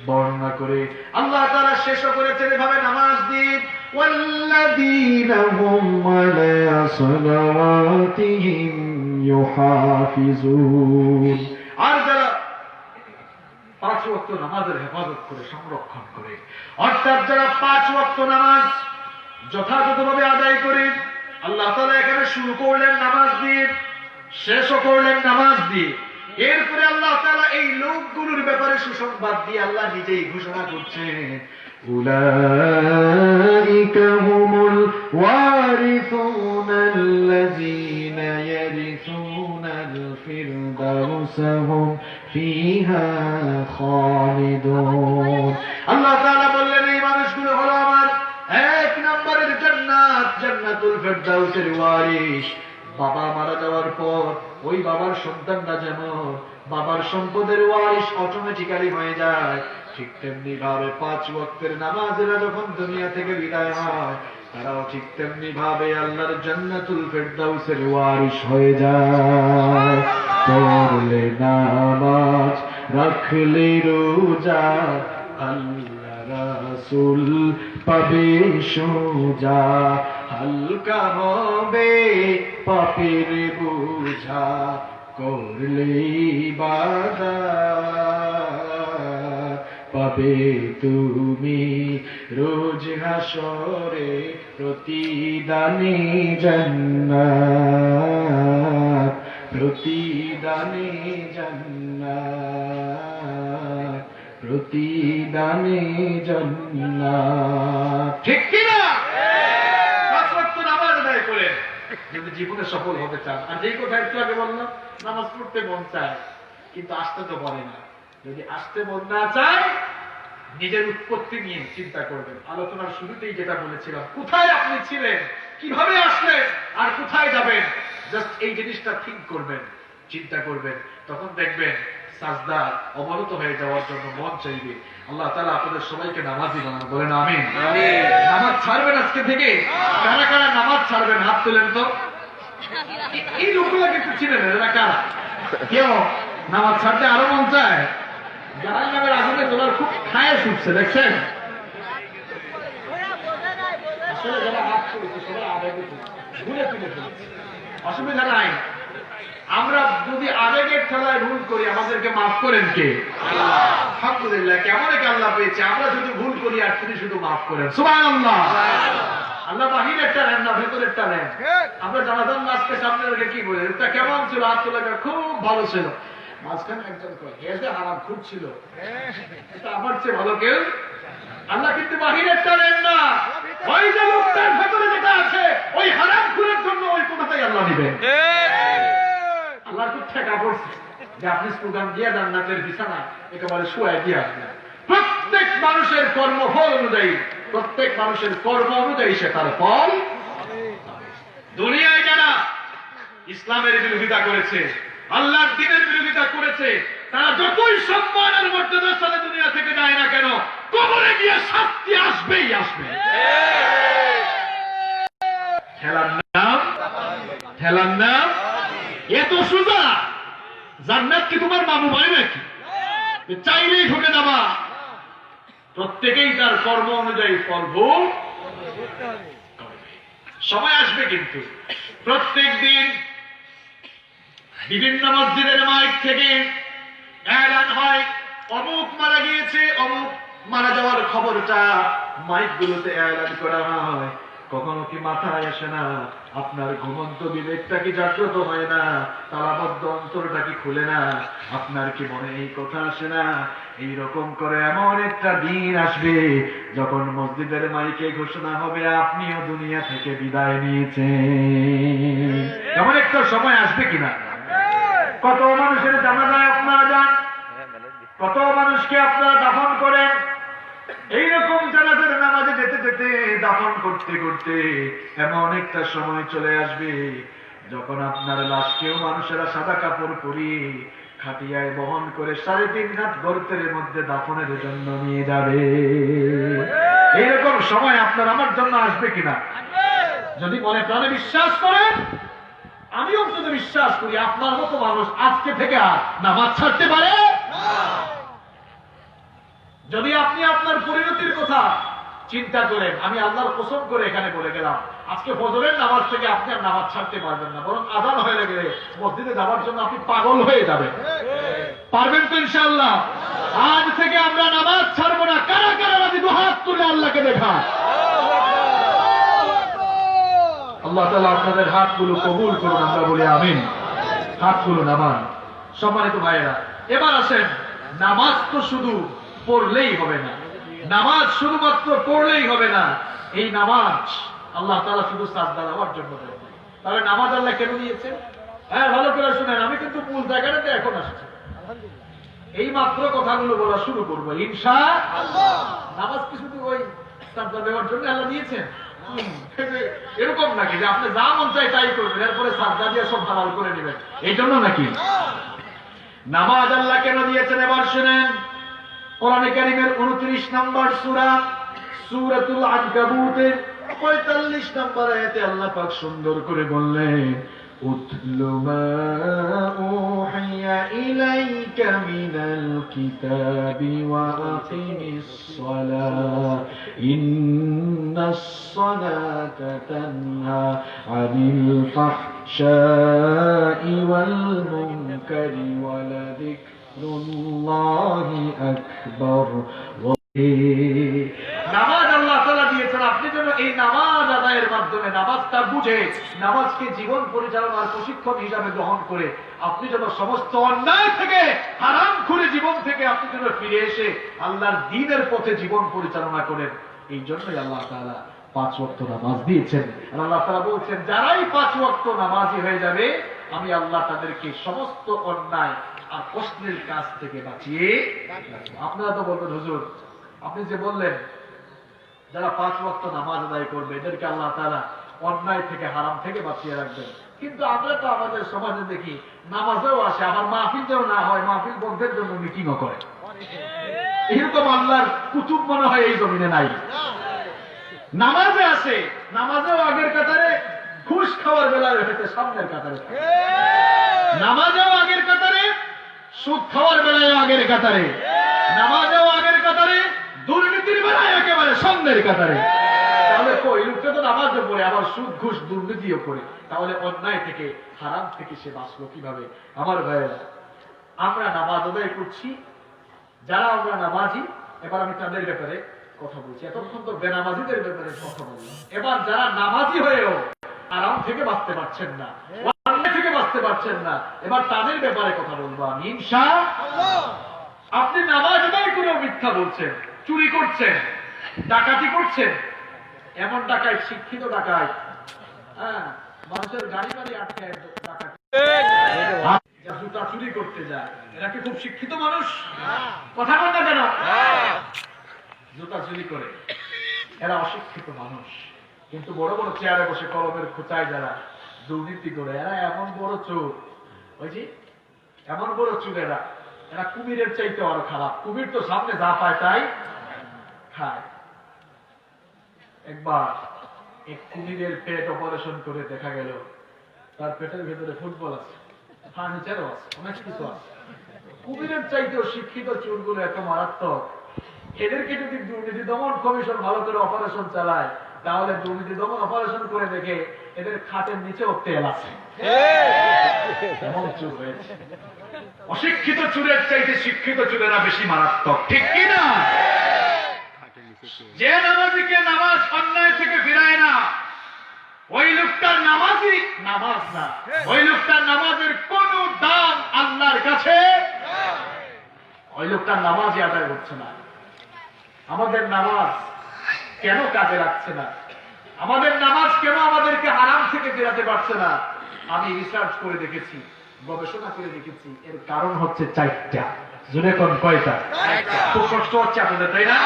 বর্ণনা করে আল্লাহ তাআলা শেষ করেছেন এভাবে নামাজ দিয়ে, ওয়াল্লাযীনা হুম আলা সালাওয়াতিহিম ইউহাফিজুন। আর যারা 5 ওয়াক্ত নামাজের হেফাজত করে, সংরক্ষণ করে, অর্থাৎ যারা 5 ওয়াক্ত নামাজ যথাযথভাবে আদায় করে, আল্লাহ তাআলা এখানে শুরু করলেন নামাজ দিয়ে, শেষও করলেন নামাজ দিয়ে। এরপরে আল্লাহ তাআলা এই লোকগুলোর ব্যাপারে সুসংবাদ দিয়ে আল্লাহ নিজেই ঘোষণা করছেন, উলাইকা হুমুল ওয়ারিসুনাল্লাযীনা ইয়ারিসুনাল ফিরদাউসা হুম ফিহা খালিদুন। আল্লাহ তাআলা বললেন এই মানুষগুলো হলো আমার 1 নম্বরের জান্নাত, জান্নাতুল ফিরদাউসের ওয়ারিস। বাবা মারা যাওয়ার পর ওই বাবার সন্তানরা যেমন বাবার সম্পদের ওয়ারিস অটোমেটিক্যালি হয়ে যায়, ঠিক তেমনি ভাবে 5 ওয়াক্তের নামাজেরা যখন দুনিয়া থেকে বিদায় হয়, তারাও ঠিক তেমনি ভাবে আল্লাহর জান্নাতুল ফেরদাউসের ওয়ারিস হয়ে যায়। পড়লে নামাজ, রাখলে রোজা, আল্লাহ রাসূল পাবে সোজা, হালকা হবে পাপের বোঝা, করলে ইবাদত পাবে তুমি রোজ হাসরে প্রতিদানে জান্নাত, প্রতিদানে জান্নাত, প্রতিদানে জান্নাত। ঠিক কিনা? যদি জীবনে সফল হতে চান। আর যেই কথা একটু আগে বললাম, নামাজ পড়তে মন চায় কিন্তু আসতে তো পারে না। যদি আসতে মন না চায় নিজের উৎপত্তি নিয়ে চিন্তা করবেন। আলোচনার শুরুতেই যেটা বলেছিলাম, কোথায় আপনি ছিলেন, কিভাবে আসলেন, আর কোথায় যাবেন, জাস্ট এই জিনিসটা থিঙ্ক করবেন, চিন্তা করবেন। তখন দেখবেন সাজদা অবনত হয়ে যাওয়ার জন্য মন চাইবে। আল্লাহ তাআলা আপনাদের সবাইকে নামাজি বানান, বলেন আমিন। নামাজ ছাড়বেন আজকে থেকে? কারা কারা নামাজ ছাড়বেন হাত তুলেন তো। এই লোকগুলো কিন্তু ছিলেন, এরা কারা? কেউ নামাজ ছাড়তে আরো মন চায়? জাহান্নামের আগুনে তোলার খুব খায় ছুটছে, দেখছেন? আসলে যারা হাত তুলেছে সবাই আবেগে ভুলে তুলে ফেলেছে, অসুবিধা নাই। আমরা যদি আবেগের খেলায় ভুল করি, আমাদেরকে মাফ করেন কে? আলহামদুলিল্লাহ, কেমন এক আল্লাহ পেয়েছে। আমরা যদি ভুল করি আর তিনি শুধু মাফ করেন, সুবহানাল্লাহ। আল্লাহ বাহিরেরটা নেন না, ভেতরেরটা নেন। আমরা জানাজান আজকে সামনে রেখে কি বলে, এটা কেমন ছিল? হাত তোলা খুব ভালো ছিল। মাঝখানে একজন কয় এসে হারাম খুব ছিল, এটা আমার চেয়ে ভালো কেউ। আল্লাহ কিন্তু বাহিরেরটা নেন না, ওই যে লোকটার ভেতরে যেটা আছে ওই হারাম খুরের জন্য ওই কোথায় আল্লাহ নিবেন। আল্লাহ খুব ঠেকা পড়ছে যে আপনি স্লোগান দিয়ে জান্নাতের বিছানা একেবারে শুয়ায় দিয়ে আসবেন। প্রত্যেক মানুষের কর্মফল অনুযায়ী, প্রত্যেক মানুষের কর্ম অনুযায়ী সে তার ফল। দুনিয়ায় যারা ইসলামের বিরোধিতা করেছে, আল্লাহর দ্বীনের বিরোধিতা করেছে, তারা যতই সম্মান আর মর্যাদার সাথে দুনিয়া থেকে যায় না কেন, কবরে গিয়ে শাস্তি আসবেই আসবে। খেলার নাম, খেলার নাম এত সোজা। জান্নাত কি তোমার মামু ভাই নাকি? চাইলেই ঢুকে যাবা। প্রত্যেকেই তার কর্ম অনুযায়ী ফল ভোগ করবে। সময় আসবে কিন্তু প্রত্যেক দিন বিভিন্ন মসজিদের মাইক থেকে এলান হয়, অমুক মারা গিয়েছে, অমুক মারা যাওয়ার খবরটা মাইক গুলোতে এলান করা হয়। কখনো কি মাথায় আসে না, আপনার ঘুমন্ত বিবেকটা কি জাগ্রত হয় না, তালাবদ্ধ অন্তরটা কি খুলে না? আপনার কি মনে এই কথা আসে না, এইরকম করে এমন একটা দিন আসবে যখন মসজিদের মাইকে ঘোষণা হবে আপনিও দুনিয়া থেকে বিদায় নিয়েছেন? এমন একটা সময় আসবে কিনা? কত মানুষের জানাজায় আপনারা যান, কত মানুষকে আপনারা দাফন করেন। এইরকম জানাজার নামাজে যেতে যেতে, দাফন করতে করতে এমন একটা সময় চলে আসবে যখন আপনার লাশকেও মানুষেরা সাদা কাপড় পরিয়ে খাটিয়ায় বহন করে 3.5 হাত গর্তের মধ্যে দাফনের জন্য নিয়ে যাবে। এইরকম সময় আপনার আমার জন্য আসবে কিনা? যদি মনে প্রাণে বিশ্বাস করেন, আমি অন্তত বিশ্বাস করি আপনার মতো মানুষ আজকে থেকে আর নামাজ ছাড়তে পারে। যদি আপনি আপনার পরিণতির কথা চিন্তা করেন, আমি আল্লাহর কসম করে এখানে বলে গেলাম, আজকে ফজরের নামাজ থেকে আপনি আর নামাজ ছাড়তে পারবেন না, বরং আযান হয়ে গেলে মসজিদে যাওয়ার জন্য আপনি পাগল হয়ে যাবেন। পারবেন তো ইনশাআল্লাহ? আজ থেকে আমরা নামাজ ছাড়বো না। কারা কারা রাজি? দুহাত তুলে আল্লাহকে দেখা। আল্লাহ তাআলা আপনাদের হাতগুলো কবুল করুন, আমরা বলি আমিন। হাতগুলো নামান। সম্মানিত ভাইয়েরা, এবার আসেন, নামাজ তো শুধু পড়লেই হবে না, নামাজ শুধুমাত্র পড়লেই হবে না। এই নামাজ আল্লাহ তাআলা শুধু সাজদা দেওয়ার জন্য দেন। তাহলে নামাজ আল্লাহ কেন দিয়েছেন? হ্যাঁ, ভালো করে শুনেন, আমি কিন্তু মূল জায়গাটাতে এখন আসছি। এই মাত্র কথাগুলো বলা শুরু করবো ইনশাআল্লাহ। নামাজ কি শুধু ওই সাজদা দেওয়ার জন্য আল্লাহ দিয়েছেন? এরকম নাকি যে আপনি যা মন চাই তাই করবেন, এরপরে সাজদা দিয়ে সব হালাল করে নেবেন, এই জন্য নাকি? নামাজ আল্লাহ কেন দিয়েছেন এবার শুনেন। কোরআনে কারীমের 29 নম্বর সূরা, সূরাতুল আনকাবুতের 45 নম্বর আয়াতে আল্লাহ পাক সুন্দর করে বললেন, উতলু মা উহিয়া ইলাইকা মিনাল কিতাবি ওয়া আকিমিস সালাহ ইন্নাস সালাতা তানহা আনিল ফাহশাই ওয়াল মুনকারি ওয়ালাযিকরুল্লাহি আকবার। নামাজ আল্লাহ তাআলা দিয়েছেন আপনি যেন এই নামাজ আদায়ের মাধ্যমে, নামাজটা বুঝে, নামাজকে জীবন পরিচালনার প্রশিক্ষণ হিসাবে গ্রহণ করে আপনি যেন সমস্ত অন্যায় থেকে, হারামখোরি জীবন থেকে আপনি যেন ফিরে এসে আল্লাহর দ্বীনের পথে জীবন পরিচালনা করেন। এই জন্যই আল্লাহ তাআলা 5 ওয়াক্ত নামাজ দিয়েছেন। আর আল্লাহ তাআলা বলছেন, যারাই 5 ওয়াক্ত নামাজি হয়ে যাবে, আমি আল্লাহ তাদেরকে সমস্ত অন্যায় আর অশ্লীল কাজ থেকে বাঁচিয়ে রাখবো। আপনারা তো বলবেন, হুজুর আপনি যে বললেন যারা 5 ওয়াক্ত নামাজ আদায় করবে এদেরকে আল্লাহ তাআলা অন্যায় থেকে হারাম থেকে বাঁচিয়ে রাখবেন, কিন্তু আমরা তো আমাদের সমাজে দেখি নামাজেও আসে, আবার মাহফিলটাও না হয়, মাহফিল বন্ধের জন্য মিটিংও করে। এরকম আল্লাহর কুতুব মনে হয় এই জমিনে নাই। নামাজে আসে, নামাজেও আগের কাতারে, ঘুষ খাওয়ার বেলায় হয়েছে সামনের কাতারে, নামাজেও আগের কাতারে, সুদ খাওয়ার বেলায় আগের কাতারে, নামাজেও আগের কাতারে, দুর্নীতির বেলায় একেবারে সামনের কাতারে। তাহলে কই লোকটা তো নামাজও পড়ে আবার সুদ ঘুষ দুর্নীতিও করে, তাহলে অন্যায় থেকে হারাম থেকে সে বাঁচলো কিভাবে? আমার ভাইয়েরা, আমরা নামাজ আদায় করছি, যারা আমরা নামাজি, এবার আমি তাদের ব্যাপারে কথা বলছি। এতক্ষণ তো বেনামাজিদের ব্যাপারে কথা বললাম, এবার যারা নামাজি হয়েও আরাম থেকে বাঁচতে পারছেন না, অন্যায় থেকে বাঁচতে পারছেন না, এবার তাদের ব্যাপারে কথা বলবো আমি ইনশাআল্লাহ। আপনি নামাজ আদায় করেও মিথ্যা বলছেন, চুরি করছেন, ডাকাতি করছেন, এমন ডাকাত, শিক্ষিত ডাকাত, হ্যাঁ, মানুষের গাড়ি গাড়ি আটকায় ডাকাত, জুতা চুরি করতে যায়, এরা কি খুব শিক্ষিত মানুষ? কথা বল না কেন? জুতা চুরি করে, এরা অশিক্ষিত মানুষ। কিন্তু বড় বড় চেয়ারে বসে কলমের খোঁচায় যারা দুর্নীতি করে, এরা এমন বড় চোর, ওই যে এমন বড় চোর, এরা কুমিরের চাইতে আরো খারাপ। কুমির তো সামনে যা পায় তাই খায়। একবার এক কুমিরের পেট অপারেশন করে দেখা গেল তার পেটের ভেতরে ফুটবল আছে, ফার্নিচারও আছে, অনেক কিছু আছে। কুমিরের চাইতেও শিক্ষিত চোরগুলো এত মারাত্মক, এদেরকে যদি দুর্নীতি দমন কমিশন ভালো করে অপারেশন চালায়, তাহলে দুর্নীতি দমন অপারেশন করে দেখে এদের খাটের নিচেও তেল আছে। এমন চোর হয়েছে। অশিক্ষিত চোরের চাইতে শিক্ষিত চোরেরা বেশি মারাত্মক, ঠিক কি না? যে নামাজিকে নামাজ অন্যায় থেকে ফিরায় না, ওই লোকটার নামাজই নামাজ না, ওই লোকটার নামাজের কোন দাম আল্লাহর কাছে, ওই লোকটার নামাজই আদায় হচ্ছে না। আমাদের নামাজ কেন কাজে লাগছে না? আমাদের নামাজ কেন আমাদেরকে হারাম থেকে ফেরাতে পারছে না? আমি রিসার্চ করে দেখেছি, গবেষণা করে দেখেছি, এর কারণ হচ্ছে 4টা। জুড়ে কোন কয়টা? খুব কষ্ট হচ্ছে আপনাদের, তাই না?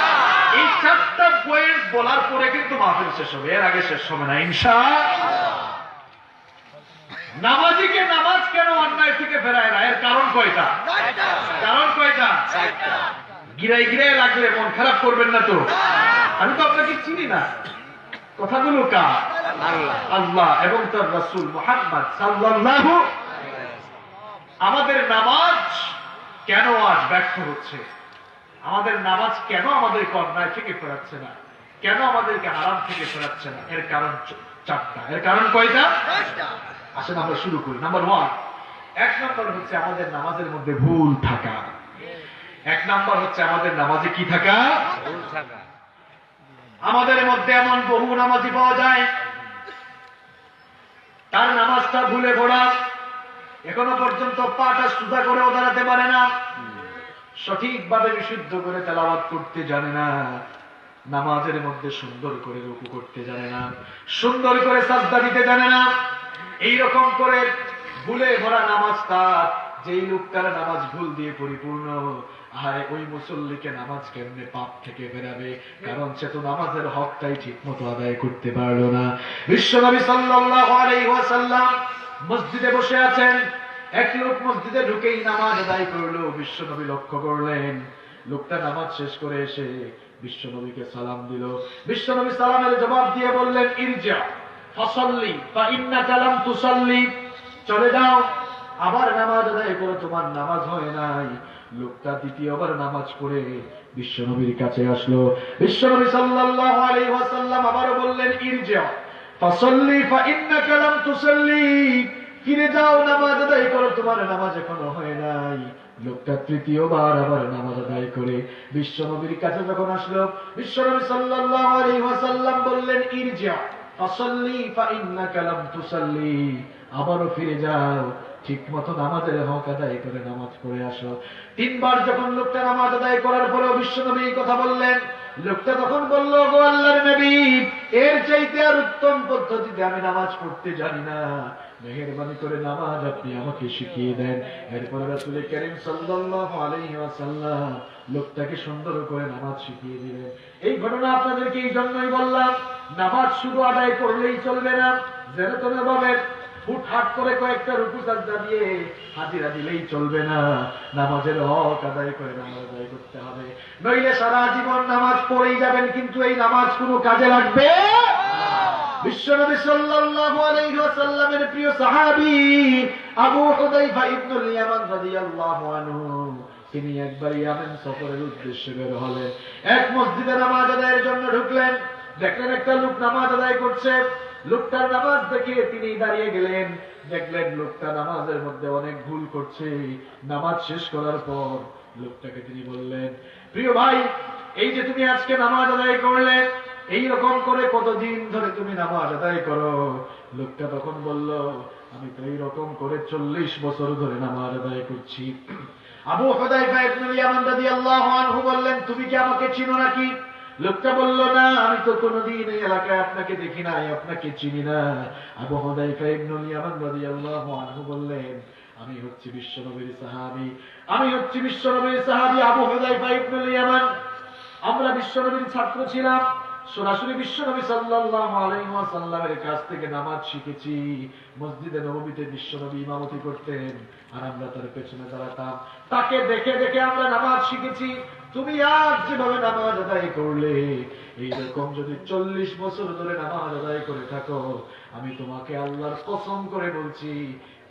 এই 4টা পয়েন্ট বলার পরে কিন্তু মাহফিল শেষ হবে, এর আগে শেষ হবে না ইনশাআল্লাহ। নামাজিকে নামাজ কেন অন্যায় থেকে ফেরায় না? এর কারণ কয়টা? কারণ কয়টা? গিরাই গিরাই লাগলে মন খারাপ করবেন না তো? আমি তো আপনাকে চিনি না। কথাগুলো কার? আল্লাহ এবং তার রাসূল মুহাম্মদ সাল্লাল্লাহু। আমাদের নামাজ কেন আজ ব্যর্থ হচ্ছে? আমাদের নামাজ কেন আমাদেরকে অন্যায় থেকে ফেরাচ্ছে না? কেন আমাদেরকে হারাম থেকে ফেরাচ্ছে না? এর কারণ 4টা। এর কারণ কয়টা? আসেন আমরা শুরু করি। নাম্বার 1, 1 নম্বর হচ্ছে আমাদের নামাজের মধ্যে ভুল থাকা। 1 নম্বর হচ্ছে আমাদের নামাজে কি থাকা? ভুল থাকা। আমাদের মধ্যে এমন বহু নামাজি পাওয়া যায়, তার নামাজটা ভুলে পড়া, এখনো পর্যন্ত পাটা সুদা করেও দাঁড়াতে পারে না, সঠিকভাবে বিশুদ্ধ করে তেলাওয়াত করতে জানে না, নামাজের মধ্যে সুন্দর করে রুকু করতে জানে না, সুন্দর করে সাজদা দিতে জানে না। এইরকম করে ভুলে ভরা নামাজ তার, যেই লোকটার নামাজ ভুল দিয়ে পরিপূর্ণ, আরে ওই মুসল্লিকে নামাজ কেমনে পাপ থেকে বেরাবে? কারণ সে তো নামাজের হকটাই ঠিক মতো আদায় করতে পারলো না। বিশ্বনবী সাল্লাল্লাহু আলাইহি ওয়াসাল্লাম মসজিদে বসে আছেন, এক লোক মসজিদে ঢুকেই নামাজ আদায় করলো। বিশ্বনবী লক্ষ্য করলেন, লোকটা নামাজ শেষ করে এসে বিশ্বনবীকে সালাম দিল। বিশ্বনবী সালামের জবাব দিয়ে বললেন, ইরজা ফাসাল্লি ফা ইন্নাকা লাম তুসাল্লি, চলে যাও, আবার নামাজ আদায় করো, তোমার নামাজ হয় নাই। লোকটা দ্বিতীয়বার নামাজ পড়ে বিশ্বনবীর কাছে আসলো। বিশ্বনবী সাল্লাল্লাহু আলাইহি ওয়াসাল্লাম আবারো বললেন, ইরজা ফাসাল্লি ফা ইন্নাকা লাম তুসাল্লি, ফিরে যাও, নামাজ আদায় করো, তোমার নামাজ এখনো হয় নাই। লোকটা তৃতীয়বার আবার নামাজ আদায় করে বিশ্বনবীর কাছে যখন আসলো, বিশ্বনবী সাল্লাল্লাহু আলাইহি ওয়াসাল্লাম বললেন, ইরজা ফাসাল্লি ফা ইন্নাকা লাম তুসাল্লি, আবারো ফিরে যাও, ঠিক মতো নামাজের হক আদায় করে নামাজ পড়ে আসো। 3বার যখন লোকটা নামাজ আদায় করার পরেও বিশ্বনবী এই কথা বললেন, লোকটা তখন বলল, গো আল্লাহর নবী, এর চাইতে আর উত্তম পদ্ধতিতে আমি নামাজ পড়তে জানি না। মেহেরবানি করে নামাজ আপনি আমাকে শিখিয়ে দেন। এরপরে রাসূল করিম সাল্লাল্লাহু আলাইহি ওয়াসাল্লাম লোকটাকে সুন্দর করে নামাজ শিখিয়ে দিলেন। এই ঘটনা আপনাদেরকে এই জন্যই বললাম, নামাজ শুধু আদায় করলেই চলবে না, যেন তোমরা ভাবে হুটহাট করে কয়েকটা রুকু সাজদা দিয়ে হাজিরা দিলেই চলবে না। নামাজের হক আদায় করে নামাজ আদায় করতে হবে, নইলে সারা জীবন নামাজ পড়েই যাবেন, কিন্তু এই নামাজ কোনো কাজে লাগবে না। বিশ্বনবী সাল্লাল্লাহু আলাইহি ওয়াসাল্লামের প্রিয় সাহাবী আবু হুযায়ফা ইবনুল ইয়ামান রাদিয়াল্লাহু আনহু, তিনি একবার ইয়ামেন সফরের উদ্দেশ্যে বের হলেন। এক মসজিদে নামাজ আদায়ের জন্য ঢুকলেন, দেখলেন একটা লোক নামাজ আদায় করছে। লোকটার নামাজ দেখে তিনি দাঁড়িয়ে গেলেন, দেখলেন লোকটা নামাজের মধ্যে অনেক ভুল করছে। নামাজ শেষ করার পর লোকটাকে তিনি বললেন, প্রিয় ভাই, এই যে তুমি আজকে নামাজ আদায় করলে, এই রকম করে কতদিন ধরে তুমি নামাজ আদায় করো? লোকটা তখন বলল, আমি তো এই রকম করে 40 বছর ধরে নামাজ আদায় করছি। আবু হুযায়ফা ইবনুল ইয়ামান রাদিয়াল্লাহু আনহু বললেন, তুমি কি আমাকে চিনো নাকি? লোকটা বলল, না, আমি তো কোনোদিন এই এলাকায় আপনাকে দেখি নাই, আপনাকে চিনি না। আবু হুযায়ফা ইবনুল ইয়ামান রাদিয়াল্লাহু আনহু বললেন, আমি হচ্ছি বিশ্বনবীর সাহাবী, আমি হচ্ছি বিশ্বনবীর সাহাবী আবু হুযায়ফা ইবনুল ইয়ামান। আমরা বিশ্বনবীর ছাত্র ছিলাম, সরাসরি বিশ্বনবী সাল্লাল্লাহু আলাইহি ওয়াসাল্লামের কাছ থেকে নামাজ শিখেছি। মসজিদে নববীতে বিশ্বনবী ইমামতি করতেন আর আমরা তার পেছনে দাঁড়াতাম, তাকে দেখে দেখে আমরা নামাজ শিখেছি। তুমি আজ যেভাবে নামাজ আদায় করলে, এইরকম যদি 40 বছর ধরে নামাজ আদায় করে থাকো, আমি তোমাকে আল্লাহর কসম করে বলছি,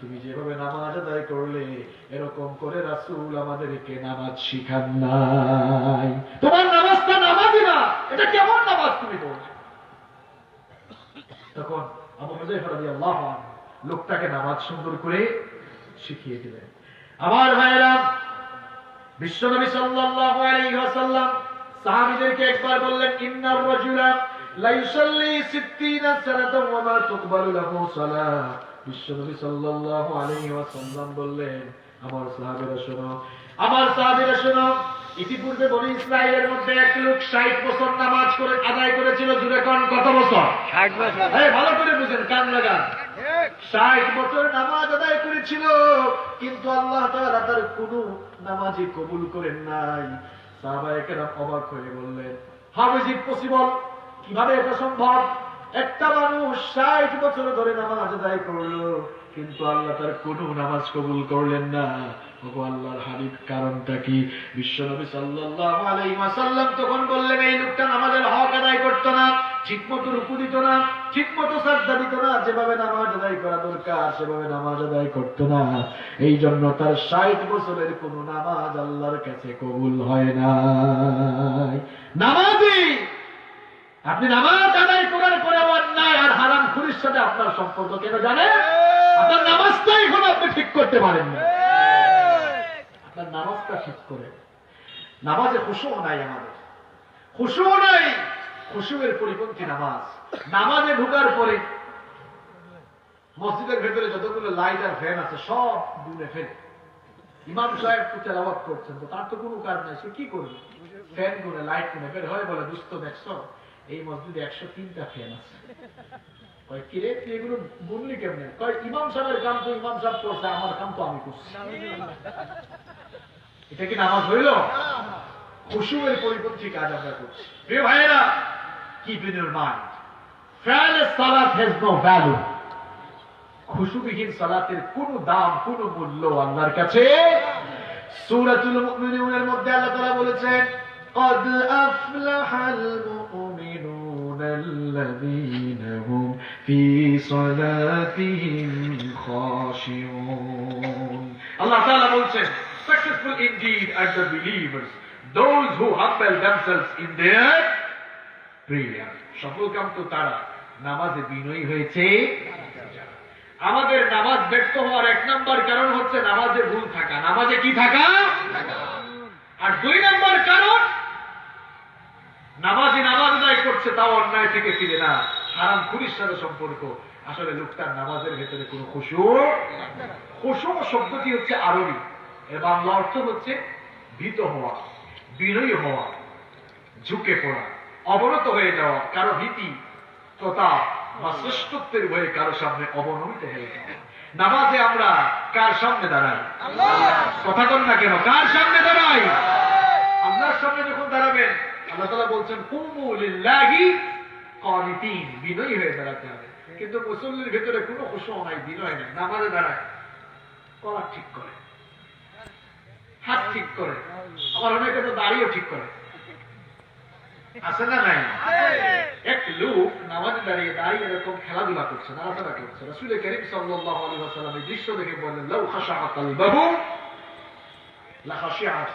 তুমি যেভাবে নামাজ আদায় করলে, এরকম করে রাসূল আমাদেরকে নামাজ শিখান নাই। তোমার নামাজটা নামাজই না, এটা কেমন নামাজ তুমি পড়ছো? তখন আবু হুযায়ফা রাদিয়াল্লাহু আনহু লোকটাকে নামাজ সুন্দর করে শিখিয়ে দিলেন। আমার ভাইরা, বিশ্বনবী সাল্লাল্লাহু আলাইহি ওয়াসাল্লাম সাহাবীদেরকে একবার বললেন, ইন্নার রাজুলা লা ইউসাল্লি 60 সানাতান ওয়া মা তুকবালু লাহু সালাহ। বিশ্বনবী সাল্লাল্লাহু আলাইহি ওয়াসাল্লাম বললেন, আমার সাহাবীরা শোনো, আমার সাহাবীরা শোনো, ইতিপূর্বে বনি ইসরাইলের মধ্যে এক লোক 60 বছর নামাজ করে আদায় করেছিল। জুড়ে কোন কত বছর? 60 বছর। এই ভালো করে বুঝেন, কান লাগান। 60 বছর নামাজ আদায় করেছিল, কিন্তু আল্লাহ তাআলা তার কোনো নামাজই কবুল করেন নাই। সাহাবায়ে কেরাম অবাক হয়ে বললেন, হাউ ইজ ইট পসিবল? কিভাবে এটা সম্ভব? একটা মানুষ 60 বছর ধরে নামাজ আদায় করলো, কিন্তু আল্লাহ তার কোনো নামাজ কবুল করলেন না। ওগো আল্লাহর হাবিব, কারণটা কি? বিশ্বনবী সাল্লাল্লাহু আলাইহি ওয়াসাল্লাম তখন বললেন, এই লোকটা নামাজের হক আদায় করত না, ঠিকমতো রুকু দিত না, ঠিকমতো সাজদা দিত না, যেভাবে নামাজ আদায় করা দরকার সেভাবে নামাজ আদায় করত না। এই জন্য তার 60 বছরের কোন নামাজ আল্লাহর কাছে কবুল হয় না। নামাজি, আপনি নামাজ আদায় করার পরে অন্যায় আর হারাম খুরির সাথে আপনার সম্পর্ক কেন জানেন? আপনার নামাজটাই এখন আপনি ঠিক করতে পারেন না। আপনার নামাজটা ঠিক করে, নামাজে খুশু নাই, আমাদের খুশু নাই, খুশুয়ের পরিপন্থী নামাজ। নামাজে ঢোকার পরে মসজিদের ভেতরে যতগুলো লাইট আর ফ্যান আছে সব দূরে ফেলে। ইমাম সাহেব তো তেলাওয়াত করছেন, তো তার তো কোনো কাজ নাই, সে কি করবে? ফ্যান গুনে লাইট গুনে বের হয়, বলে, দুস্থ দেখছো এই মসজিদে 103টা ফ্যান আছে। কয়, কিরে তুই এগুলো গুনলি কেমনে? কয়, ইমাম সাহেবের কাম তো ইমাম সাহেব করছে, আমার কাম তো আমি করছি। এটা কি নামাজ হইল? খুশুয়ের পরিপন্থী কাজ আমরা করছি। প্রিয় ভাইয়েরা, keep in your mind, fearless salat has no value. খুশুবিহীন সালাতের কোনো দাম, কোনো মূল্য আল্লাহর কাছে। সূরাতুল মুমিনুনের মধ্যে আল্লাহ তাআলা বলেছেন, قد أفلح المؤمنون الذين هم في صلاتهم خاشعون. আল্লাহ তাআলা বলেছেন, successful indeed are the believers, those who humble themselves in their prayer. সফল কাম তো তারা নামাজে বিনয়ী হয়েছে। আমাদের নামাজ ব্যর্থ হওয়ার 1 নম্বর কারণ হচ্ছে নামাজে ভুল থাকা। নামাজে কি থাকা? আর 2 নম্বর কারণ, নামাজি নামাজ আদায় করছে তাও অন্যায় থেকে ফিরে না, হারাম খুরির সাথে সম্পর্ক। আসলে লোকটার নামাজের ভেতরে কোনো খুশু। খুশু শব্দটি হচ্ছে আরবি, এর বাংলা অর্থ হচ্ছে ভীত হওয়া, বিনয়ী হওয়া, ঝুঁকে পড়া, অবনত হয়ে যাওয়া, কারো ভীতি, প্রতাপ, আমার শ্রেষ্ঠত্বের ভয়ে কারো সামনে অবনমিত হয়ে যায়। নামাজে আমরা কার সামনে দাঁড়াই? কথা বল না কেন, কার সামনে দাঁড়াই? আল্লাহর সামনে যখন দাঁড়াবেন, আল্লাহ তাআলা বলছেন কুমু লিল্লাহি কানিতিন, বিনয়ী হয়ে দাঁড়াতে হবে। কিন্তু মুসল্লির ভেতরে কোনো খুশু নাই, বিনয় নাই। নামাজে দাঁড়ায় কলা ঠিক করে, হাত ঠিক করে, আবার অনেকে তো দাড়িও ঠিক করে, আছে না নাই? এক লোক নামাজে দাঁড়িয়ে দাঁড়িয়ে এরকম খেলাধুলা করছে, নাড়াচাড়া করছে। রাসূল কারীম সাল্লাল্লাহু আলাইহি ওয়াসাল্লাম এই দৃশ্য দেখে বললেন লাউ খাশাআ কালবাহু লা খাশিআত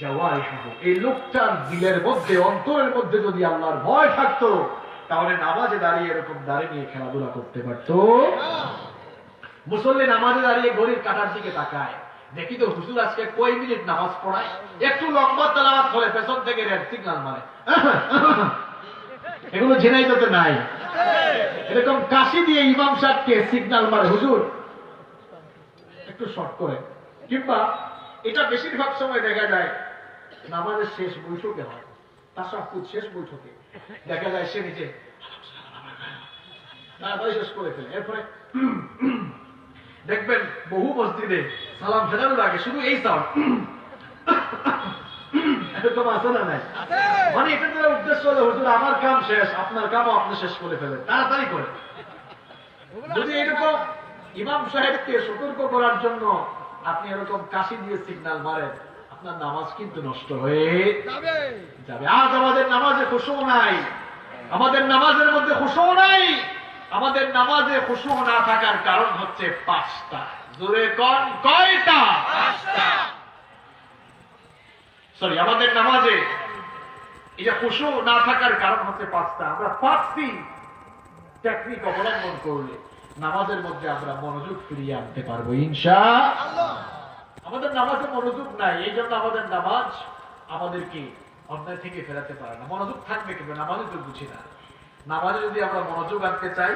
জাওয়ারিহুহু। এই লোকটার দিলের মধ্যে, অন্তরের মধ্যে যদি আল্লাহর ভয় থাকতো, তাহলে নামাজে দাঁড়িয়ে এরকম দাঁড়িয়ে নিয়ে খেলাধুলা করতে পারতো। মুসল্লি নামাজে দাঁড়িয়ে ঘড়ির কাঁটার দিকে তাকায়, দেখি তো হুজুর আজকে কয় মিনিট নামাজ পড়ায়। একটু লম্বা তেলাওয়াত হলে পেছন থেকে রেড সিগন্যাল মারে। এগুলো জেনাই তো নাই, এরকম কাশি দিয়ে ইমাম সাহেবকে সিগন্যাল মারে, হুজুর একটু শর্ট করে। কিংবা এটা বেশিরভাগ সময় দেখা যায় নামাজের শেষ বৈঠকে হয়, তাশাহুদ শেষ বৈঠকে দেখা যায় সে নিজে শেষ করে ফেলে। এরপরে দেখবেন বহু মসজিদে সালাম ফেরানোর আগে শুধু এই সাউন্ড, এরকম আছে না নাই? মানে এটা দ্বারা উদ্দেশ্য হলো হুজুর আমার কাম শেষ, আপনার কামও আপনি শেষ করে ফেলেন, তাড়াতাড়ি করে। যদি এরকম ইমাম সাহেবকে সতর্ক করার জন্য আপনি এরকম কাশি দিয়ে সিগন্যাল মারেন, আপনার নামাজ কিন্তু নষ্ট হয়ে যাবে। আজ আমাদের নামাজে খুশু নাই, আমাদের নামাজের মধ্যে খুশু নাই। আমাদের নামাজে খুশু না থাকার কারণ হচ্ছে পাঁচটা। জোরে কোন কয়টা? সরি, আমাদের নামাজে এই যে খুশু না থাকার কারণ হচ্ছে পাঁচটা। আমরা পাঁচটি টেকনিক অবলম্বন করলে নামাজের মধ্যে আমরা মনোযোগ ফিরিয়ে আনতে পারবো ইনশাআল্লাহ। আমাদের নামাজে মনোযোগ নাই, এই জন্য আমাদের নামাজ আমাদেরকে অন্যায় থেকে ফেরাতে পারে না। মনোযোগ থাকবে কিন্তু নামাজে তো বুঝি না। নামাজে যদি আমরা মনোযোগ আনতে চাই,